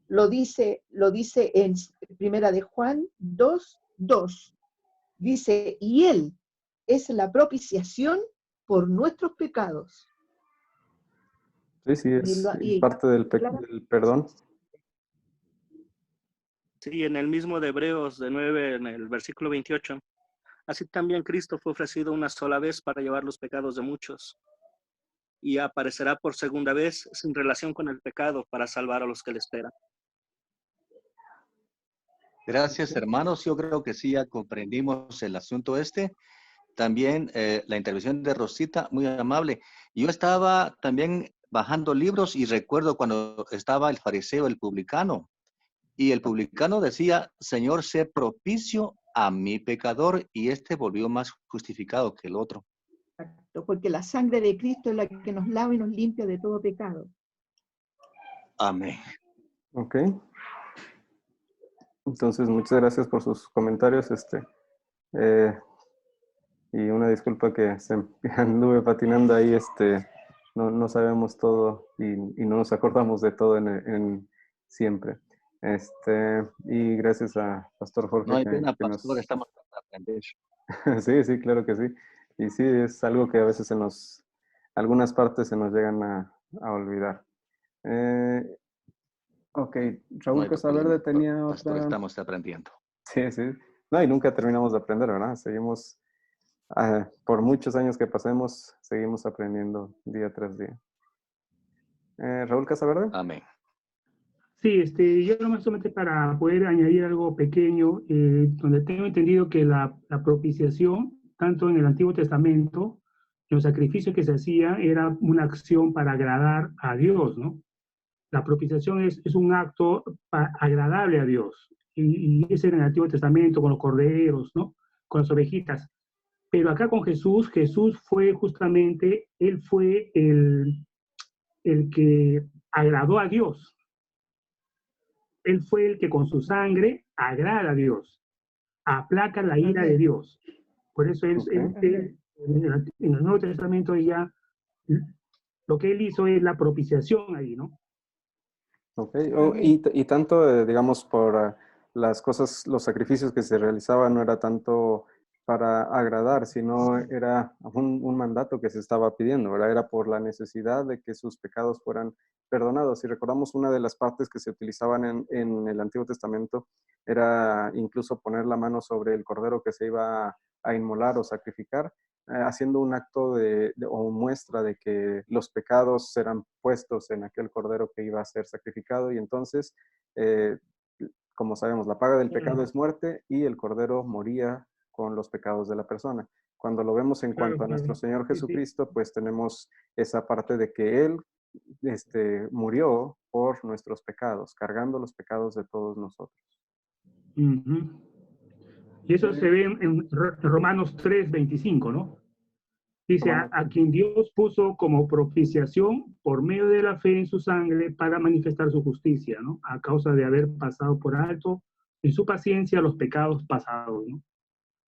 Lo dice en Primera de Juan 2:2. Dice, y Él es la propiciación por nuestros pecados. Sí, es parte del perdón. Sí, en el mismo de Hebreos de 9, en el versículo 28. Así también Cristo fue ofrecido una sola vez para llevar los pecados de muchos, y aparecerá por segunda vez sin relación con el pecado para salvar a los que le esperan. Gracias, hermanos. Yo creo que sí ya comprendimos el asunto También la intervención de Rosita, muy amable. Yo estaba también bajando libros y recuerdo cuando estaba el fariseo, el publicano, y el publicano decía, Señor, sé propicio a mi pecador, y volvió más justificado que el otro. Exacto, porque la sangre de Cristo es la que nos lava y nos limpia de todo pecado. Amén. Ok. Entonces, muchas gracias por sus comentarios. Y una disculpa que anduve patinando ahí, no sabemos todo y no nos acordamos de todo siempre. Y gracias a Pastor Jorge No hay pena, que nos... pastor, estamos para aprender. Sí, sí, claro que sí. Y sí, es algo que a veces algunas partes se nos llegan a olvidar. Ok, No Raúl hay problema, Casaverde tenía pastor, otra... estamos aprendiendo. Sí, sí. No, y nunca terminamos de aprender, ¿verdad? Seguimos, por muchos años que pasemos, seguimos aprendiendo día tras día. Raúl Casaverde. Amén. Sí, yo nomás solamente para poder añadir algo pequeño, donde tengo entendido que la propiciación, tanto en el Antiguo Testamento, los sacrificios que se hacían era una acción para agradar a Dios, ¿no? La propiciación es un acto agradable a Dios, y ese en el Antiguo Testamento con los corderos, ¿no? Con las ovejitas. Pero acá con Jesús, Jesús fue justamente, él fue el que agradó a Dios. Él fue el que con su sangre agrada a Dios, aplaca la ira de Dios. Por eso en el Nuevo Testamento ya lo que él hizo es la propiciación ahí, ¿no? Ok, y tanto, digamos, por las cosas, los sacrificios que se realizaban no era tanto para agradar, sino era un mandato que se estaba pidiendo, ¿verdad? Era por la necesidad de que sus pecados fueran perdonados. Si recordamos, una de las partes que se utilizaban en el Antiguo Testamento era incluso poner la mano sobre el cordero que se iba a inmolar o sacrificar, haciendo un acto o muestra de que los pecados serán puestos en aquel cordero que iba a ser sacrificado, y entonces, como sabemos, la paga del pecado es muerte y el cordero moría con los pecados de la persona. Cuando lo vemos en cuanto a nuestro Señor Jesucristo, pues tenemos esa parte de que Él murió por nuestros pecados, cargando los pecados de todos nosotros. Y eso se ve en Romanos 3:25, ¿no? Dice, a quien Dios puso como propiciación por medio de la fe en su sangre para manifestar su justicia, ¿no? A causa de haber pasado por alto en su paciencia los pecados pasados, ¿no?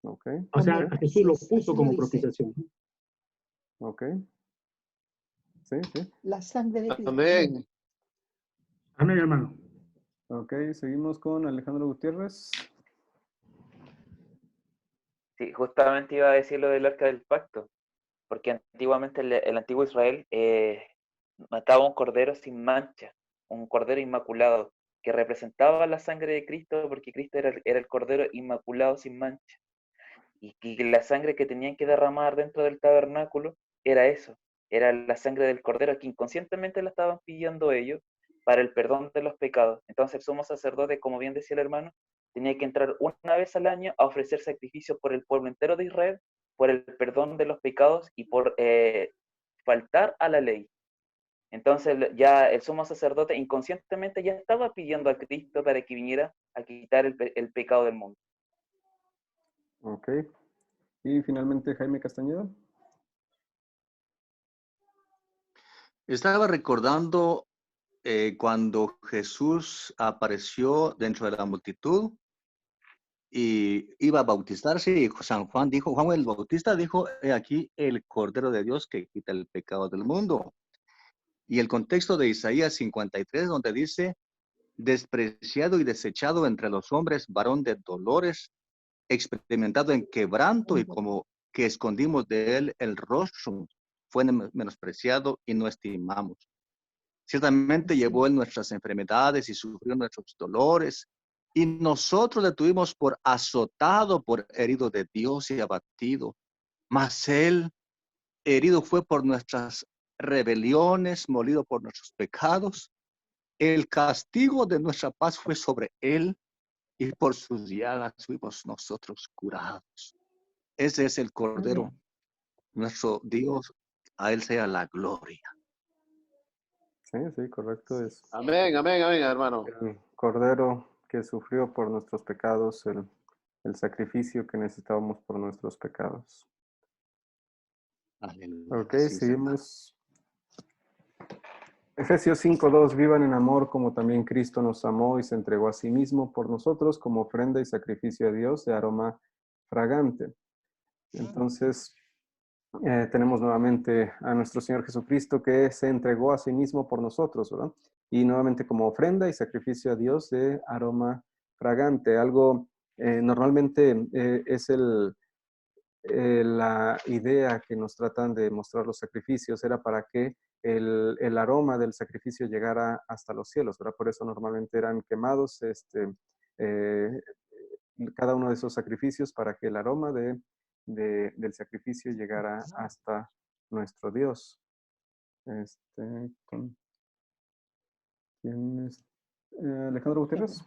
Okay. O sea, a Jesús lo puso como propiciación, ¿no? Ok. Sí, sí. La sangre de Cristo. Amén. Amén, hermano. Ok, seguimos con Alejandro Gutiérrez. Sí, justamente iba a decir lo del arca del pacto, porque antiguamente el antiguo Israel mataba un cordero sin mancha, un cordero inmaculado, que representaba la sangre de Cristo, porque Cristo era el cordero inmaculado sin mancha. Y la sangre que tenían que derramar dentro del tabernáculo era eso, era la sangre del cordero que inconscientemente la estaban pidiendo ellos para el perdón de los pecados. Entonces el sumo sacerdote, como bien decía el hermano, tenía que entrar una vez al año a ofrecer sacrificios por el pueblo entero de Israel, por el perdón de los pecados y por faltar a la ley. Entonces ya el sumo sacerdote inconscientemente ya estaba pidiendo a Cristo para que viniera a quitar el pecado del mundo. Ok. Y finalmente Jaime Castañeda. Estaba recordando cuando Jesús apareció dentro de la multitud y iba a bautizarse, y Juan el Bautista dijo, he aquí el Cordero de Dios que quita el pecado del mundo. Y el contexto de Isaías 53, donde dice, despreciado y desechado entre los hombres, varón de dolores, experimentado en quebranto, y como que escondimos de él el rostro, fue menospreciado y no estimamos. Ciertamente llevó él nuestras enfermedades y sufrió nuestros dolores, y nosotros le tuvimos por azotado, por herido de Dios y abatido. Mas él herido fue por nuestras rebeliones, molido por nuestros pecados. El castigo de nuestra paz fue sobre él, y por sus llagas fuimos nosotros curados. Ese es el Cordero, nuestro Dios, a él sea la gloria. Sí, sí, correcto. Es Amén, amén, amén, hermano. el Cordero que sufrió por nuestros pecados, el sacrificio que necesitábamos por nuestros pecados. Aleluya. Ok, seguimos. Efesios 5:2, vivan en amor como también Cristo nos amó y se entregó a sí mismo por nosotros como ofrenda y sacrificio a Dios de aroma fragante. Entonces, tenemos nuevamente a nuestro Señor Jesucristo que se entregó a sí mismo por nosotros, ¿verdad? Y nuevamente como ofrenda y sacrificio a Dios de aroma fragante. Algo normalmente es la idea que nos tratan de mostrar los sacrificios, era para que el aroma del sacrificio llegara hasta los cielos, ¿verdad? Por eso normalmente eran quemados eh, cada uno de esos sacrificios para que el aroma del sacrificio llegara hasta nuestro Dios. ¿Quién es? Alejandro Gutiérrez.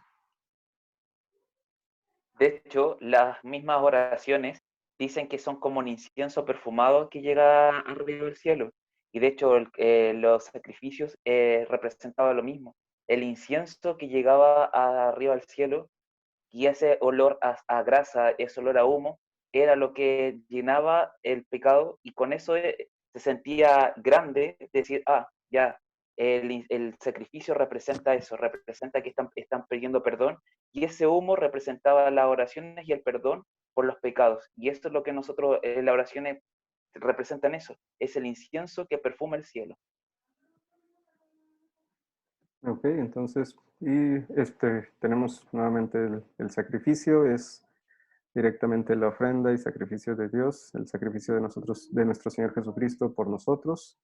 De hecho, las mismas oraciones dicen que son como un incienso perfumado que llega arriba del cielo. Y de hecho, los sacrificios representaban lo mismo. El incienso que llegaba arriba al cielo y ese olor a grasa, ese olor a humo, era lo que llenaba el pecado y con eso se sentía grande decir, ya, el sacrificio representa eso, representa que están pidiendo perdón y ese humo representaba las oraciones y el perdón por los pecados. Y esto es lo que nosotros, las oraciones representan eso, es el incienso que perfuma el cielo. Ok, entonces, y tenemos nuevamente el sacrificio, es directamente la ofrenda y sacrificio de Dios, el sacrificio de nosotros, de nuestro Señor Jesucristo por nosotros,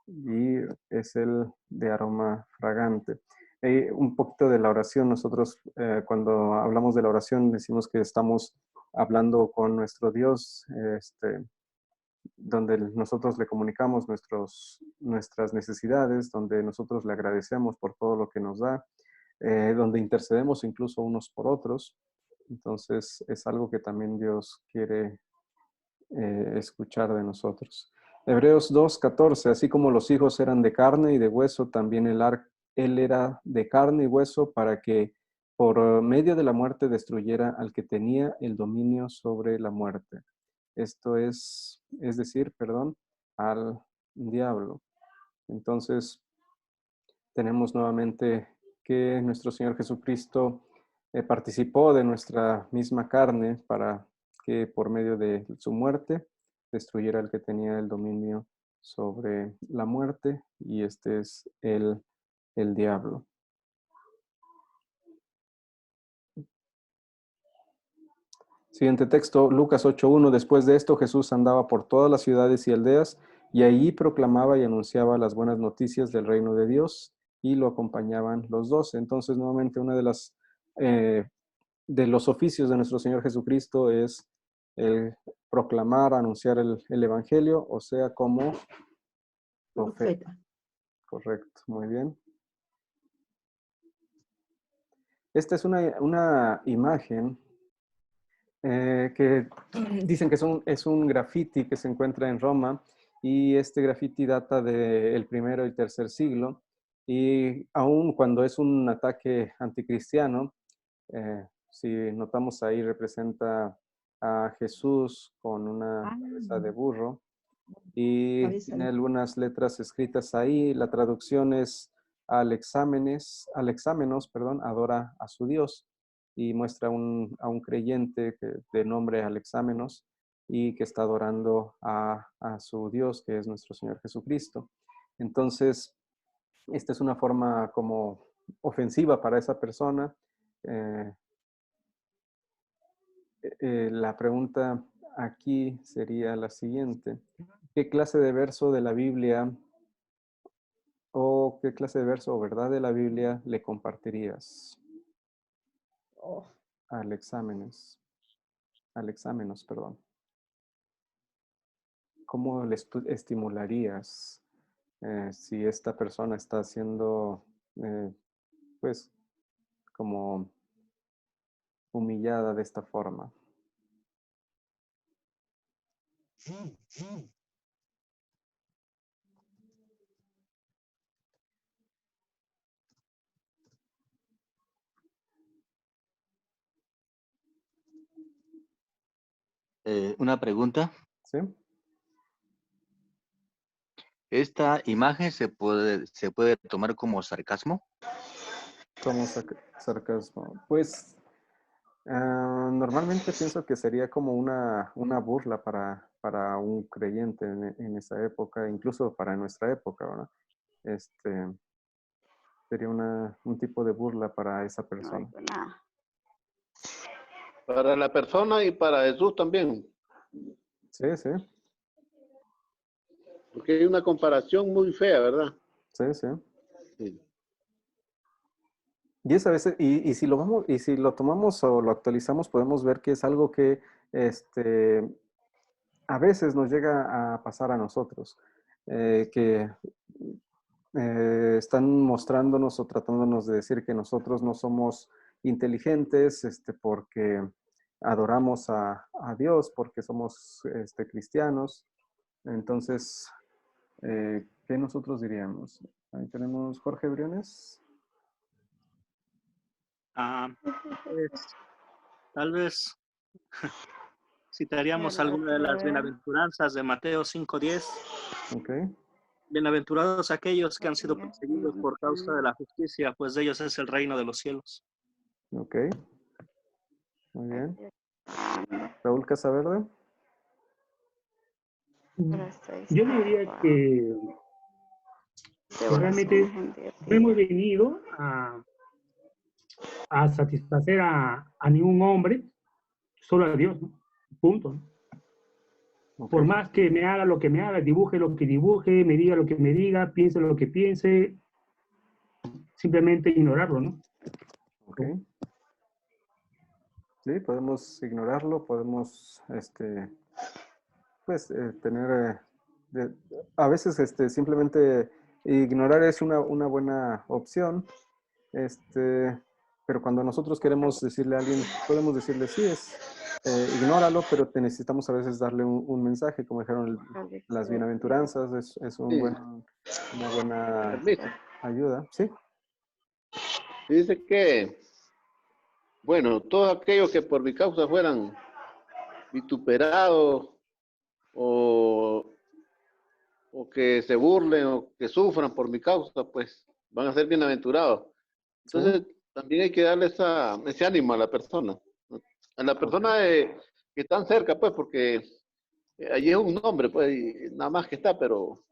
y es el de aroma fragante. Un poquito de la oración, nosotros cuando hablamos de la oración decimos que estamos hablando con nuestro Dios, donde nosotros le comunicamos nuestras necesidades, donde nosotros le agradecemos por todo lo que nos da, donde intercedemos incluso unos por otros. Entonces es algo que también Dios quiere escuchar de nosotros. Hebreos 2:14, así como los hijos eran de carne y de hueso, también él era de carne y hueso para que por medio de la muerte destruyera al que tenía el dominio sobre la muerte. Esto es decir, perdón, al diablo. Entonces, tenemos nuevamente que nuestro Señor Jesucristo participó de nuestra misma carne para que por medio de su muerte destruyera al que tenía el dominio sobre la muerte, y este es el diablo. Siguiente texto, Lucas 8:1. Después de esto, Jesús andaba por todas las ciudades y aldeas y allí proclamaba y anunciaba las buenas noticias del reino de Dios, y lo acompañaban los 12. Entonces, nuevamente, una de los oficios de nuestro Señor Jesucristo es el proclamar, anunciar el evangelio, o sea, como profeta. Correcto, muy bien. Esta es una imagen que dicen que es un graffiti que se encuentra en Roma, y este graffiti data del primero y tercer siglo, y aún cuando es un ataque anticristiano, si notamos ahí representa a Jesús con una cabeza de burro y tiene algunas letras escritas ahí. La traducción es Alexámenos, adora a su Dios, y muestra a un creyente de nombre Alexámenos y que está adorando a su Dios, que es nuestro Señor Jesucristo. Entonces, esta es una forma como ofensiva para esa persona. La pregunta aquí sería la siguiente: ¿qué clase de verso de la Biblia o qué clase de verso o verdad de la Biblia le compartirías? Alexámenos, perdón. ¿Cómo le estimularías si esta persona está siendo, pues, como humillada de esta forma? Una pregunta. ¿Sí? ¿Esta imagen se puede tomar como sarcasmo? Como sarcasmo. Pues Normalmente pienso que sería como una burla para un creyente en esa época, incluso para nuestra época, ¿verdad? Sería un tipo de burla para esa No persona. digo nada. Para la persona y para Jesús también. Sí, sí, Porque hay una comparación muy fea, ¿verdad? sí, sí. Sí. Y es a veces, y si lo tomamos o lo actualizamos, podemos ver que es algo que a veces nos llega a pasar a nosotros, que están mostrándonos o tratándonos de decir que nosotros no somos inteligentes, porque adoramos a Dios, porque somos cristianos. Entonces, ¿qué nosotros diríamos? Ahí tenemos Jorge Briones. Pues, tal vez citaríamos El alguna de las otro es bienaventuranzas de Mateo 5:10. Ok, Bienaventurados aquellos que han sido Rodríguez, perseguidos por causa de la justicia, pues de ellos es el reino de los cielos. ok, muy bien. Ando, Raúl Casaverde. pero estoy Yo diría que realmente no hemos venido a satisfacer a ningún hombre, solo a Dios, ¿no? Punto, ¿no? Ok, Por más que me haga lo que me haga, dibuje lo que dibuje, me diga lo que me diga, piense lo que piense, simplemente ignorarlo, ¿no? ok. Sí, podemos ignorarlo, podemos, pues, tener, a veces, simplemente ignorar es una buena opción, pero cuando nosotros queremos decirle a alguien, podemos decirle, sí, ignóralo, pero te necesitamos a veces darle un mensaje, como dijeron las bienaventuranzas, es Sí. una buena Permiso. ayuda, ¿sí? Dice que, bueno, todos aquellos que por mi causa fueran vituperados o que se burlen o que sufran por mi causa, pues van a ser bienaventurados. ¿Sí? Entonces, también hay que darle ese ánimo a la persona. A la persona que están cerca, pues, porque allí es un hombre, pues, y nada más que está, pero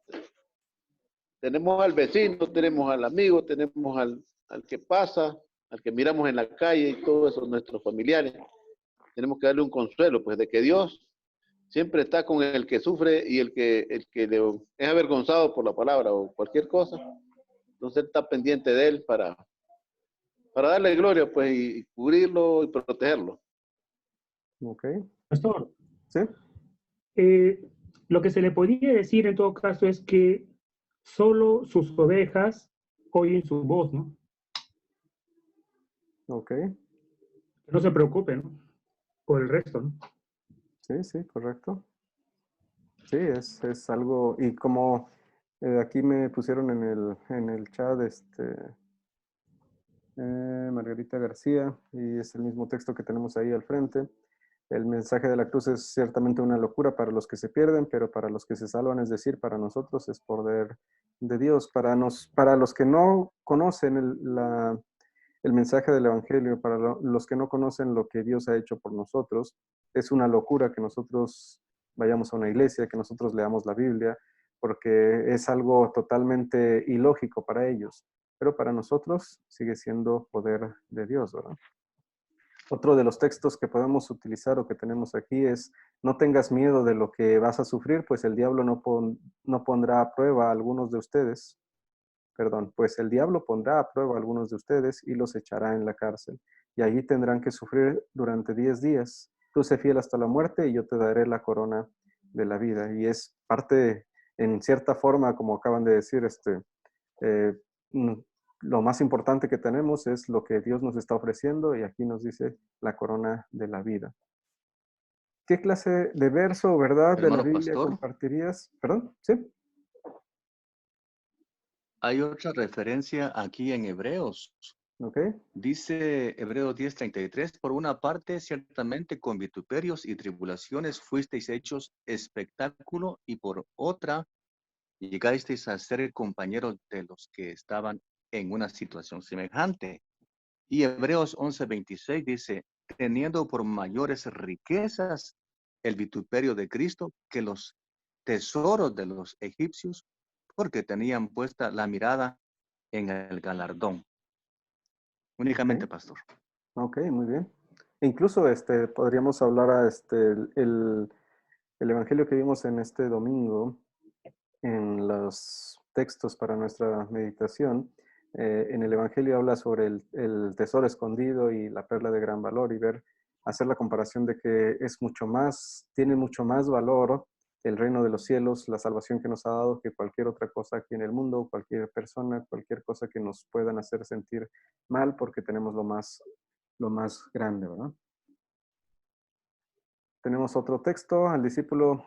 tenemos al vecino, tenemos al amigo, tenemos al que pasa, al que miramos en la calle y todo eso, nuestros familiares. Tenemos que darle un consuelo, pues, de que Dios siempre está con el que sufre y el que es avergonzado por la palabra o cualquier cosa. Entonces él está pendiente de él para darle gloria, pues, y cubrirlo y protegerlo. Ok, Pastor, ¿sí? lo que se le podría decir en todo caso es que solo sus ovejas oyen su voz, ¿no? Ok, Que no se preocupe, ¿no? Por el resto, ¿no? sí, sí, correcto. Sí, es algo, y como aquí me pusieron en el chat, Margarita García, y es el mismo texto que tenemos ahí al frente. El mensaje de la cruz es ciertamente una locura para los que se pierden, pero para los que se salvan, es decir, para nosotros es poder de Dios. Para los que no conocen el mensaje del Evangelio, para los que no conocen lo que Dios ha hecho por nosotros, es una locura que nosotros vayamos a una iglesia, que nosotros leamos la Biblia, porque es algo totalmente ilógico para ellos. Pero para nosotros sigue siendo poder de Dios, ¿verdad? Otro de los textos que podemos utilizar o que tenemos aquí es, no tengas miedo de lo que vas a sufrir, pues el diablo no pondrá a prueba a algunos de ustedes. Perdón, pues el diablo pondrá a prueba a algunos de ustedes y los echará en la cárcel. Y allí tendrán que sufrir durante 10 días. Tú sé fiel hasta la muerte y yo te daré la corona de la vida. Y es parte, en cierta forma, como acaban de decir, eh, lo más importante que tenemos es lo que Dios nos está ofreciendo y aquí nos dice la corona de la vida. ¿Qué clase de verso o verdad de la Hermano Biblia pastor, compartirías? Perdón, ¿sí? hay otra referencia aquí en Hebreos. Ok, Dice Hebreos 10:33, por una parte, ciertamente con vituperios y tribulaciones fuisteis hechos espectáculo, y por otra, llegasteis a ser compañeros de los que estaban en una situación semejante. Y Hebreos 11:26 dice, teniendo por mayores riquezas el vituperio de Cristo que los tesoros de los egipcios, porque tenían puesta la mirada en el galardón. Únicamente, pastor. Ok, muy bien. Incluso podríamos hablar a el evangelio que vimos en este domingo, en los textos para nuestra meditación. En el evangelio habla sobre el tesoro escondido y la perla de gran valor, y hacer la comparación de que es mucho más, tiene mucho más valor el reino de los cielos, la salvación que nos ha dado, que cualquier otra cosa aquí en el mundo, cualquier persona, cualquier cosa que nos puedan hacer sentir mal, porque tenemos lo más grande, ¿verdad? Tenemos otro texto: al discípulo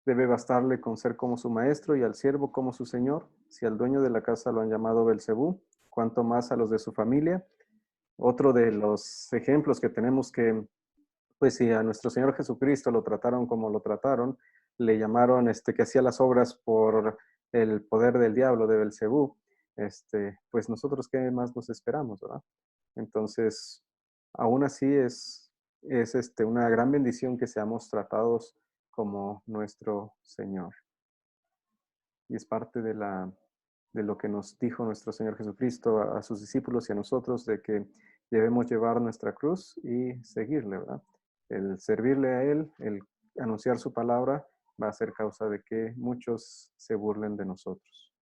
debe bastarle con ser como su maestro y al siervo como su señor. Si al dueño de la casa lo han llamado Belcebú, cuánto más a los de su familia. Otro de los ejemplos que tenemos, que, pues, si a nuestro Señor Jesucristo lo trataron como lo trataron, le llamaron que hacía las obras por el poder del diablo, de Belcebú, pues nosotros qué más nos esperamos, ¿verdad? Entonces, aún así es una gran bendición que seamos tratados como nuestro Señor. Y es parte de lo que nos dijo nuestro Señor Jesucristo a sus discípulos y a nosotros, de que debemos llevar nuestra cruz y seguirle, ¿verdad? El servirle a Él, el anunciar su palabra, va a ser causa de que muchos se burlen de nosotros.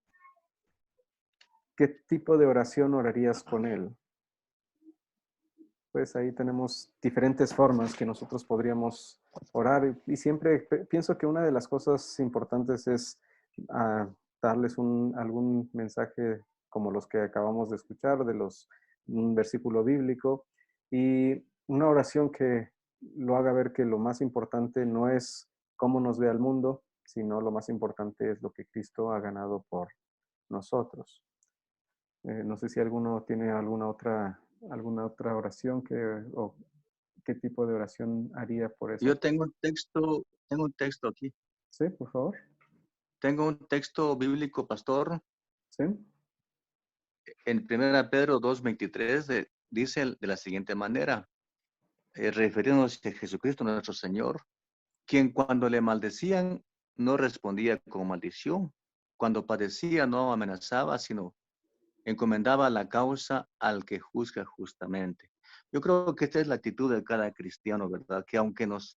¿Qué tipo de oración orarías con Él? Pues ahí tenemos diferentes formas que nosotros podríamos orar, y siempre pienso que una de las cosas importantes es darles algún mensaje como los que acabamos de escuchar, un versículo bíblico, y una oración que lo haga ver que lo más importante no es cómo nos ve al mundo, sino lo más importante es lo que Cristo ha ganado por nosotros. No sé si alguno tiene alguna otra oración o qué tipo de oración haría por eso. Yo tengo un texto aquí. Sí, por favor. Tengo un texto bíblico, pastor. Sí. En 1 Pedro 2:23 dice de la siguiente manera, refiriéndose a Jesucristo nuestro Señor, quien cuando le maldecían no respondía con maldición, cuando padecía no amenazaba, sino encomendaba la causa al que juzga justamente. Yo creo que esta es la actitud de cada cristiano, ¿verdad? Que aunque nos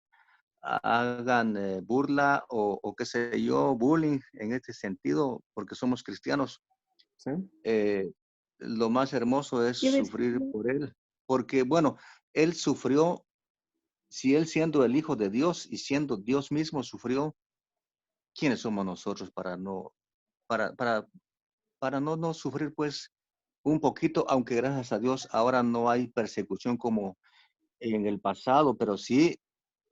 hagan burla o qué sé yo, bullying en este sentido, porque somos cristianos, Sí. Lo más hermoso es ¿Qué sufrir versículo? por Él. Porque, bueno, Él sufrió, si Él siendo el Hijo de Dios y siendo Dios mismo sufrió, ¿quiénes somos nosotros para no sufrir, pues, un poquito? Aunque gracias a Dios ahora no hay persecución como en el pasado, pero sí,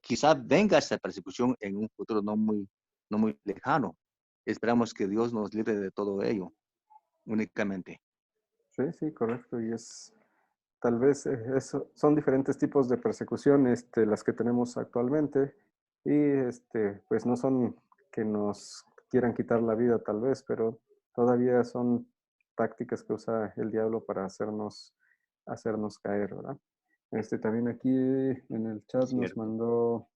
quizá venga esa persecución en un futuro no muy lejano. Esperamos que Dios nos libre de todo ello, únicamente. Sí, sí, correcto. Y tal vez son diferentes tipos de persecución, las que tenemos actualmente, y pues no son que nos quieran quitar la vida tal vez, pero todavía son tácticas que usa el diablo para hacernos caer, ¿verdad? También aquí en el chat nos Cierto. mandó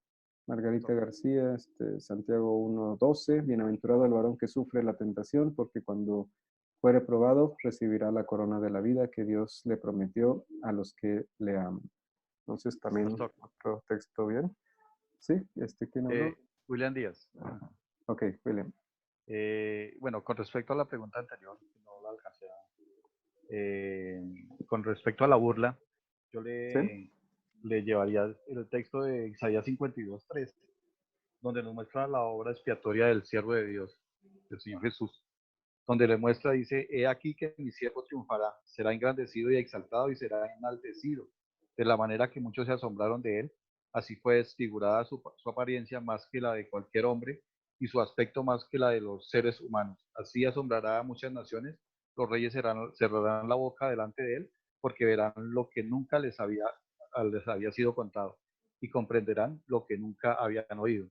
Margarita García, Santiago 1:12, bienaventurado el varón que sufre la tentación, porque cuando fuere probado, recibirá la corona de la vida que Dios le prometió a los que le aman. Entonces también Pastor, otro texto bien. Sí, ¿quién habló? William Díaz. Ok, William. Bueno, con respecto a la pregunta anterior, no la alcancé con respecto a la burla, yo Sí, le llevaría el texto de Isaías 52:3, donde nos muestra la obra expiatoria del siervo de Dios, del Señor Jesús, donde le muestra, dice, he aquí que mi siervo triunfará, será engrandecido y exaltado y será enaltecido, de la manera que muchos se asombraron de él, así fue desfigurada su apariencia más que la de cualquier hombre y su aspecto más que la de los seres humanos. Así asombrará a muchas naciones, los reyes cerrarán la boca delante de él, porque verán lo que nunca les había sido contado y comprenderán lo que nunca habían oído.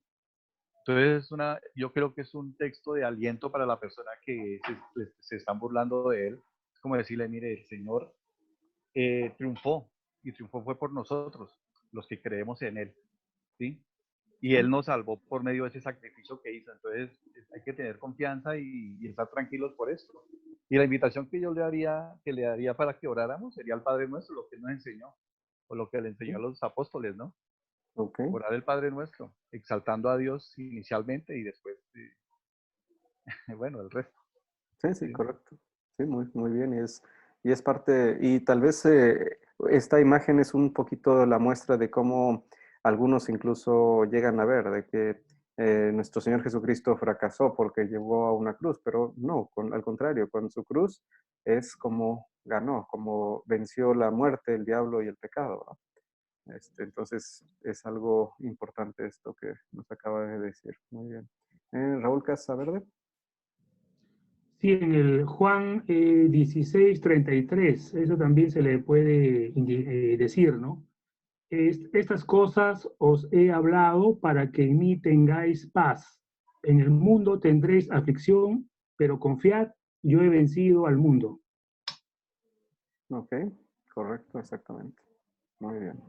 Entonces, yo creo que es un texto de aliento para la persona que se están burlando de él. Es como decirle, mire, el Señor triunfó y triunfó fue por nosotros, los que creemos en Él, ¿sí? Y Él nos salvó por medio de ese sacrificio que hizo. Entonces hay que tener confianza y estar tranquilos por esto. Y la invitación que yo le daría para que oráramos sería al Padre Nuestro, lo que Él nos enseñó, o lo que le enseñó a los apóstoles, ¿no? Ok. Orar el Padre Nuestro, exaltando a Dios inicialmente y después, bueno, el resto. Sí, sí, ¿sí? correcto. Sí, muy bien. Y es parte, y tal vez esta imagen es un poquito la muestra de cómo algunos incluso llegan a ver, de que nuestro Señor Jesucristo fracasó porque llevó a una cruz, pero no, al contrario, con su cruz es como ganó, como venció la muerte, el diablo y el pecado, ¿no? Entonces es algo importante esto que nos acaba de decir. Muy bien. Raúl Casaverde. Sí, en el Juan 16:33, eso también se le puede decir, ¿no? Estas cosas os he hablado para que en mí tengáis paz. En el mundo tendréis aflicción, pero confiad, yo he vencido al mundo. Ok, correcto, exactamente. Muy bien.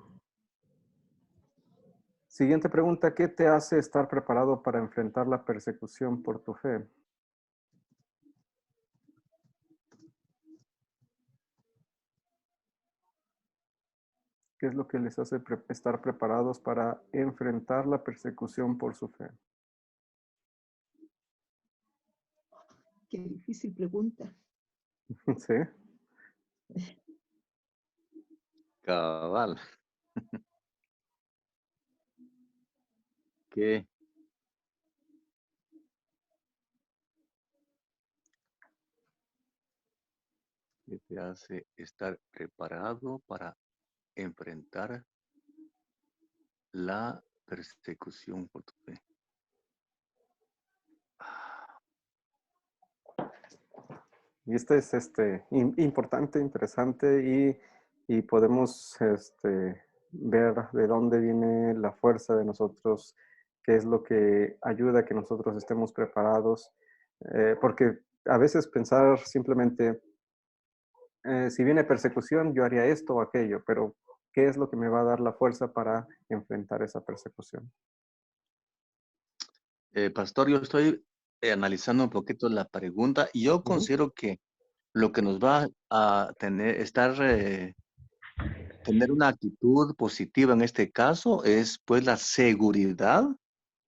Siguiente pregunta, ¿qué te hace estar preparado para enfrentar la persecución por tu fe? ¿Qué es lo que les hace estar preparados para enfrentar la persecución por su fe? Qué difícil pregunta. Sí. Cabal. ¿Qué te hace estar preparado para enfrentar la persecución por tu fe? Y este es importante, interesante y podemos ver de dónde viene la fuerza de nosotros, qué es lo que ayuda a que nosotros estemos preparados, porque a veces pensar simplemente, si viene persecución, yo haría esto o aquello, pero ¿qué es lo que me va a dar la fuerza para enfrentar esa persecución? Pastor, yo estoy analizando un poquito la pregunta y yo considero que lo que nos va a tener una actitud positiva en este caso es pues la seguridad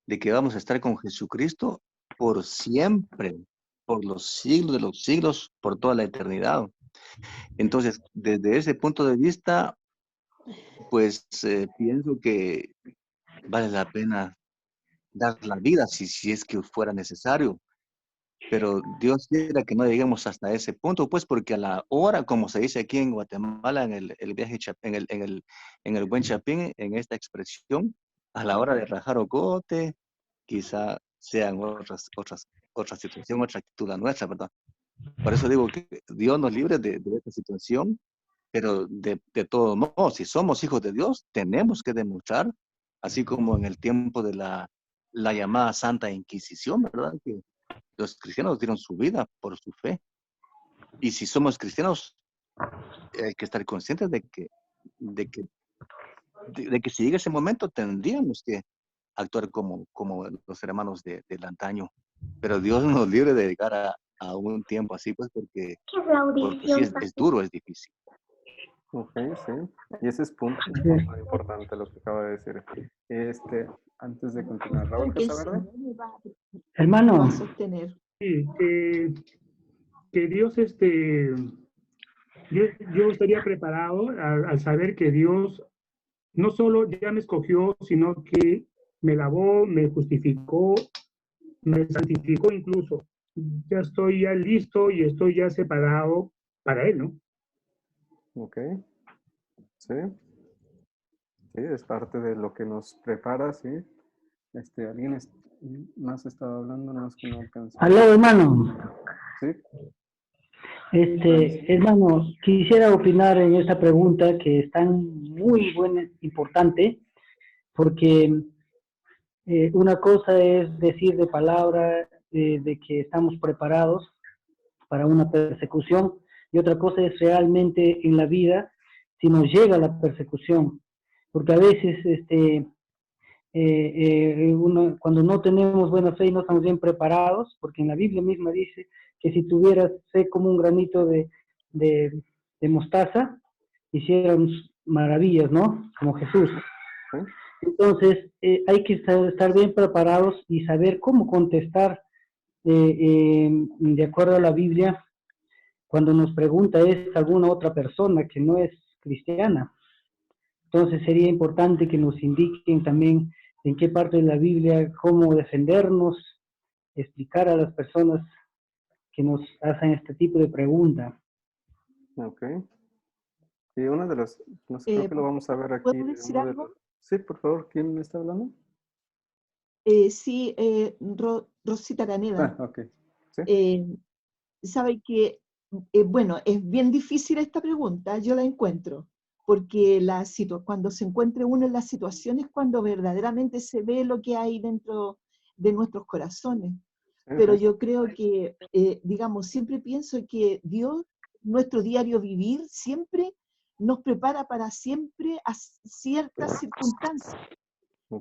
de que vamos a estar con Jesucristo por siempre, por los siglos de los siglos, por toda la eternidad. Entonces, desde ese punto de vista, pues pienso que vale la pena dar la vida si es que fuera necesario. Pero Dios quiera que no lleguemos hasta ese punto, pues porque a la hora, como se dice aquí en Guatemala, en el viaje, en el buen chapín, en esta expresión, a la hora de rajar ocote, quizá sean otra situación, otra actitud la nuestra, ¿verdad? Por eso digo que Dios nos libre de esta situación, pero de todo modo, si somos hijos de Dios, tenemos que demostrar, así como en el tiempo de la llamada Santa Inquisición, ¿verdad? Que los cristianos dieron su vida por su fe. Y si somos cristianos, hay que estar conscientes de que si llega ese momento tendríamos que actuar como los hermanos del antaño. Pero Dios nos libre de llegar a un tiempo así, pues porque sí es duro, es difícil. Ok, sí. Y ese es un punto importante lo que acaba de decir. Antes de continuar, Raúl Casaverde. Hermano. Va a sostener. Sí, que Dios, yo estaría preparado al saber que Dios no solo ya me escogió, sino que me lavó, me justificó, me santificó incluso. Ya estoy ya listo y estoy ya separado para Él, ¿no? Ok. Sí. Sí, es parte de lo que nos prepara, sí. Alguien más estaba hablando, no es que no alcanzó. Aló, hermano. Sí. Hermano, quisiera opinar en esta pregunta que es tan muy buena, importante, porque una cosa es decir de palabra de que estamos preparados para una persecución y otra cosa es realmente en la vida si nos llega la persecución, porque a veces cuando no tenemos buena fe y no estamos bien preparados, porque en la Biblia misma dice que si tuvieras fe como un granito de mostaza, hicieran maravillas, ¿no? Como Jesús. ¿Sí? Entonces, hay que estar bien preparados y saber cómo contestar de acuerdo a la Biblia cuando nos pregunta es alguna otra persona que no es cristiana. Entonces sería importante que nos indiquen también en qué parte de la Biblia, cómo defendernos, explicar a las personas que nos hacen este tipo de pregunta. Ok. Y una de las, no sé, creo que lo vamos a ver aquí. ¿Puedo decir Uno de algo? los, sí, por favor, ¿quién me está hablando? Sí, Rosita Caneda. Ok. Sí. Sabe que, bueno, es bien difícil esta pregunta, yo la encuentro, porque cuando se encuentre uno en las situaciones, cuando verdaderamente se ve lo que hay dentro de nuestros corazones. Pero yo creo que, digamos, siempre pienso que Dios, nuestro diario vivir, siempre nos prepara para siempre a ciertas circunstancias.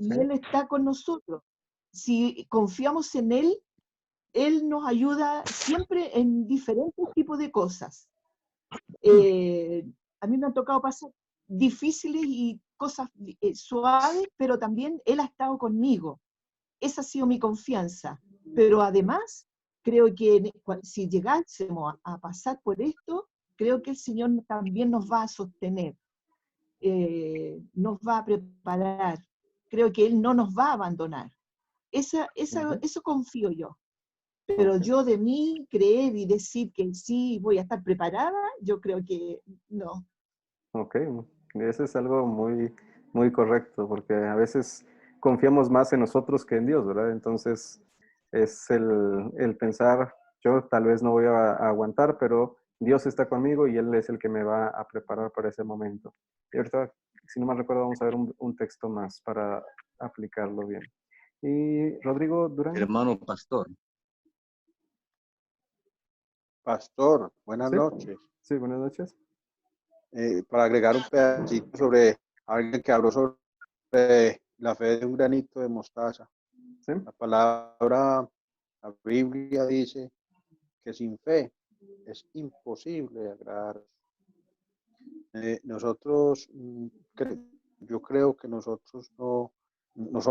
Y Él está con nosotros. Si confiamos en Él nos ayuda siempre en diferentes tipos de cosas. A mí me han tocado pasar difíciles y cosas suaves, pero también Él ha estado conmigo. Esa ha sido mi confianza. Pero además, creo que si llegásemos a pasar por esto, creo que el Señor también nos va a sostener, nos va a preparar. Creo que Él no nos va a abandonar. Eso confío yo. Pero yo de mí creer y decir que sí voy a estar preparada, yo creo que no. Ok, eso es algo muy, muy correcto, porque a veces confiamos más en nosotros que en Dios, ¿verdad? Entonces es el pensar, yo tal vez no voy a aguantar, pero Dios está conmigo y Él es el que me va a preparar para ese momento. Y ahorita, si no me recuerdo, vamos a ver un texto más para aplicarlo bien. Y Rodrigo Durán. Hermano pastor. Pastor, buenas ¿Sí? noches. Sí, buenas noches. Para agregar un pedacito sobre alguien que habló sobre la fe de un granito de mostaza. ¿Sí? La palabra, la Biblia dice que sin fe es imposible agradar. Nosotros, yo creo que nosotros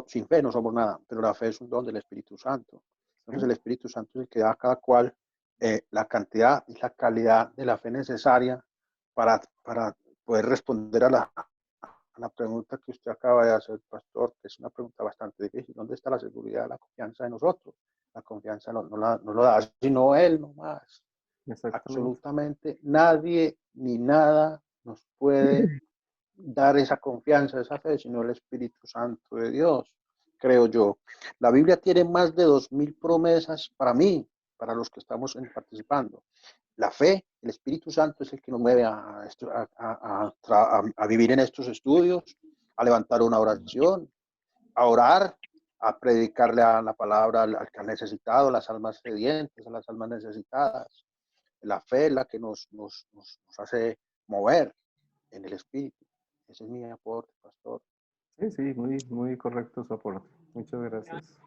sin fe no somos nada, pero la fe es un don del Espíritu Santo. Entonces el Espíritu Santo es el que da a cada cual la cantidad y la calidad de la fe necesaria para poder responder a la pregunta que usted acaba de hacer, pastor, que es una pregunta bastante difícil. ¿Dónde está la seguridad, la confianza de nosotros? La confianza no lo da sino Él nomás. Absolutamente nadie ni nada nos puede dar esa confianza, esa fe, sino el Espíritu Santo de Dios, creo yo. La Biblia tiene más de 2000 promesas para mí, para los que estamos participando. La fe, el Espíritu Santo es el que nos mueve a vivir en estos estudios, a levantar una oración, a orar, a predicarle a la palabra al que ha necesitado, las almas sedientes, a las almas necesitadas. La fe es la que nos hace mover en el Espíritu. Ese es mi aporte, pastor. Sí, muy, muy correcto su aporte. Muchas gracias.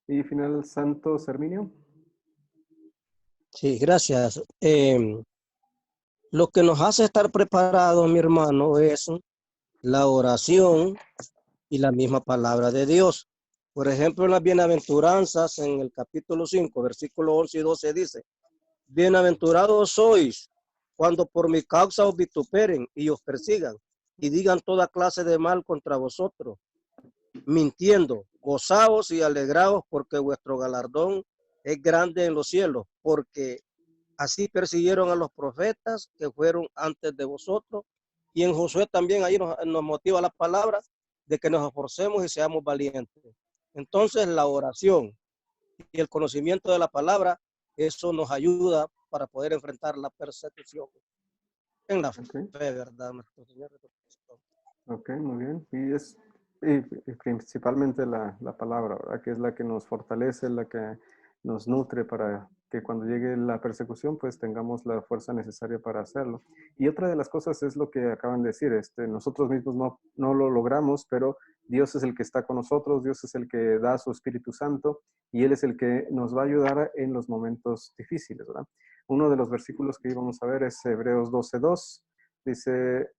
Y final, Santos Herminio. Sí, gracias. Lo que nos hace estar preparados, mi hermano, es la oración y la misma palabra de Dios. Por ejemplo, en las bienaventuranzas, en el capítulo 5, versículos 11 y 12 dice, bienaventurados sois cuando por mi causa os vituperen y os persigan y digan toda clase de mal contra vosotros, mintiendo, gozaos y alegraos porque vuestro galardón es grande en los cielos, porque así persiguieron a los profetas que fueron antes de vosotros. Y en Josué también ahí nos motiva la palabra de que nos esforcemos y seamos valientes. Entonces la oración y el conocimiento de la palabra, eso nos ayuda para poder enfrentar la persecución en la fe, ¿verdad? Nuestro Señor Jesucristo. Ok, muy bien. Y principalmente la palabra, ¿verdad? Que es la que nos fortalece, la que nos nutre para que cuando llegue la persecución, pues tengamos la fuerza necesaria para hacerlo. Y otra de las cosas es lo que acaban de decir, nosotros mismos no lo logramos, pero Dios es el que está con nosotros, Dios es el que da su Espíritu Santo y Él es el que nos va a ayudar en los momentos difíciles, ¿verdad? Uno de los versículos que íbamos a ver es Hebreos 12:2. Dice,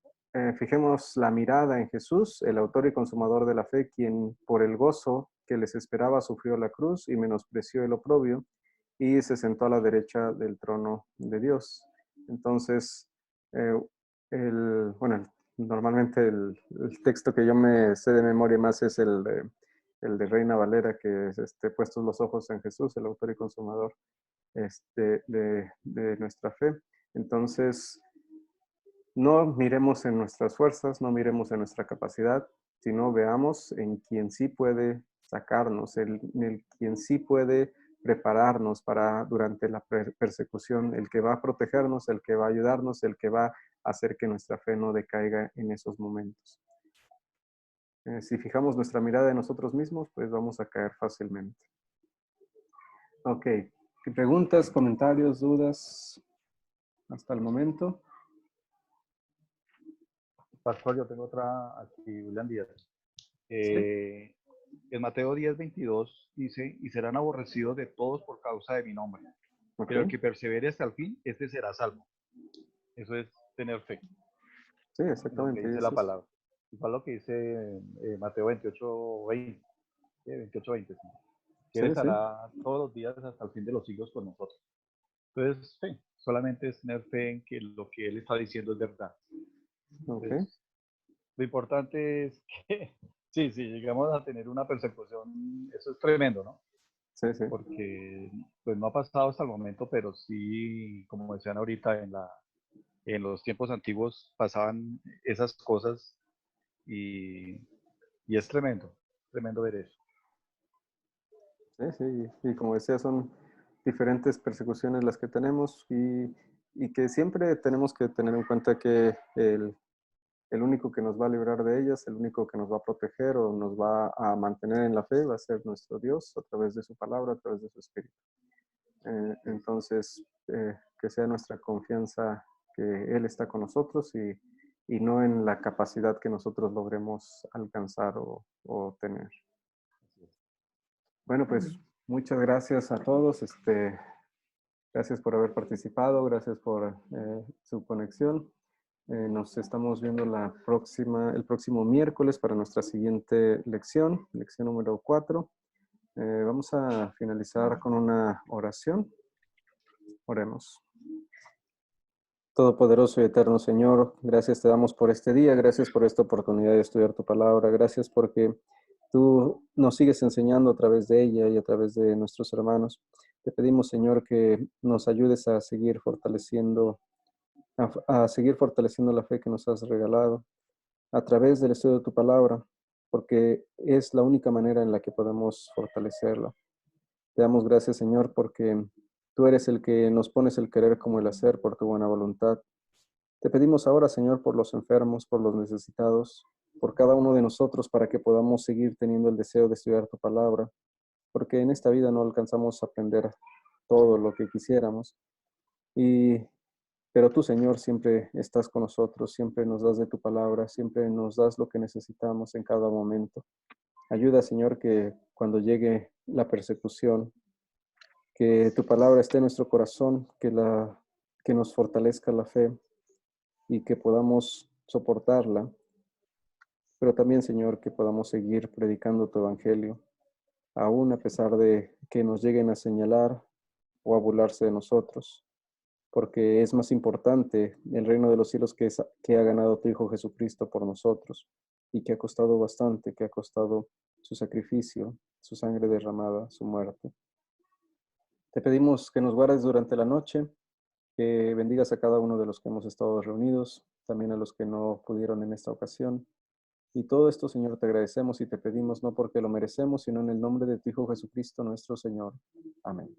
fijemos la mirada en Jesús, el autor y consumador de la fe, quien por el gozo que les esperaba sufrió la cruz y menospreció el oprobio y se sentó a la derecha del trono de Dios. Entonces, normalmente el texto que yo me sé de memoria más es el de Reina Valera, que es puestos los ojos en Jesús, el autor y consumador de nuestra fe. Entonces, no miremos en nuestras fuerzas, no miremos en nuestra capacidad, sino veamos en quien sí puede sacarnos, en quien sí puede prepararnos para durante la persecución, el que va a protegernos, el que va a ayudarnos, el que va a hacer que nuestra fe no decaiga en esos momentos. Si fijamos nuestra mirada en nosotros mismos, pues vamos a caer fácilmente. Ok, preguntas, comentarios, dudas hasta el momento. Pastor, yo tengo otra aquí, William Díaz. ¿Sí? En Mateo 10:22 dice, y serán aborrecidos de todos por causa de mi nombre. Okay. Pero el que persevere hasta el fin, este será salvo. Eso es tener fe. Sí, exactamente. Lo que dice la palabra. Igual lo que dice Mateo 28:20. 28:20. Sí. Que Él estará todos los días hasta el fin de los siglos con nosotros. Entonces, fe. Solamente es tener fe en que lo que Él está diciendo es verdad. Entonces, lo importante es que sí, llegamos a tener una persecución, eso es tremendo, ¿no? Sí. Porque pues no ha pasado hasta el momento, pero sí, como decían ahorita, en los tiempos antiguos pasaban esas cosas y es tremendo ver eso. Sí, y como decía, son diferentes persecuciones las que tenemos y que siempre tenemos que tener en cuenta que el único que nos va a librar de ellas, el único que nos va a proteger o nos va a mantener en la fe va a ser nuestro Dios a través de su palabra, a través de su Espíritu. Entonces, que sea nuestra confianza que Él está con nosotros y no en la capacidad que nosotros logremos alcanzar o tener. Bueno, pues muchas gracias a todos. Gracias por haber participado, gracias por su conexión. Nos estamos viendo el próximo miércoles para nuestra siguiente lección número 4. Vamos a finalizar con una oración. Oremos. Todopoderoso y eterno Señor, gracias te damos por este día, gracias por esta oportunidad de estudiar tu palabra, gracias porque tú nos sigues enseñando a través de ella y a través de nuestros hermanos. Te pedimos, Señor, que nos ayudes a seguir fortaleciendo la fe que nos has regalado a través del estudio de tu palabra, porque es la única manera en la que podemos fortalecerla. Te damos gracias, Señor, porque tú eres el que nos pones el querer como el hacer por tu buena voluntad. Te pedimos ahora, Señor, por los enfermos, por los necesitados, por cada uno de nosotros, para que podamos seguir teniendo el deseo de estudiar tu palabra, porque en esta vida no alcanzamos a aprender todo lo que quisiéramos. Pero tú, Señor, siempre estás con nosotros, siempre nos das de tu palabra, siempre nos das lo que necesitamos en cada momento. Ayuda, Señor, que cuando llegue la persecución, que tu palabra esté en nuestro corazón, que nos fortalezca la fe y que podamos soportarla. Pero también, Señor, que podamos seguir predicando tu evangelio, aún a pesar de que nos lleguen a señalar o a burlarse de nosotros, porque es más importante el reino de los cielos que ha ganado tu Hijo Jesucristo por nosotros y que ha costado bastante, que ha costado su sacrificio, su sangre derramada, su muerte. Te pedimos que nos guardes durante la noche, que bendigas a cada uno de los que hemos estado reunidos, también a los que no pudieron en esta ocasión. Y todo esto, Señor, te agradecemos y te pedimos no porque lo merecemos, sino en el nombre de tu Hijo Jesucristo, nuestro Señor. Amén.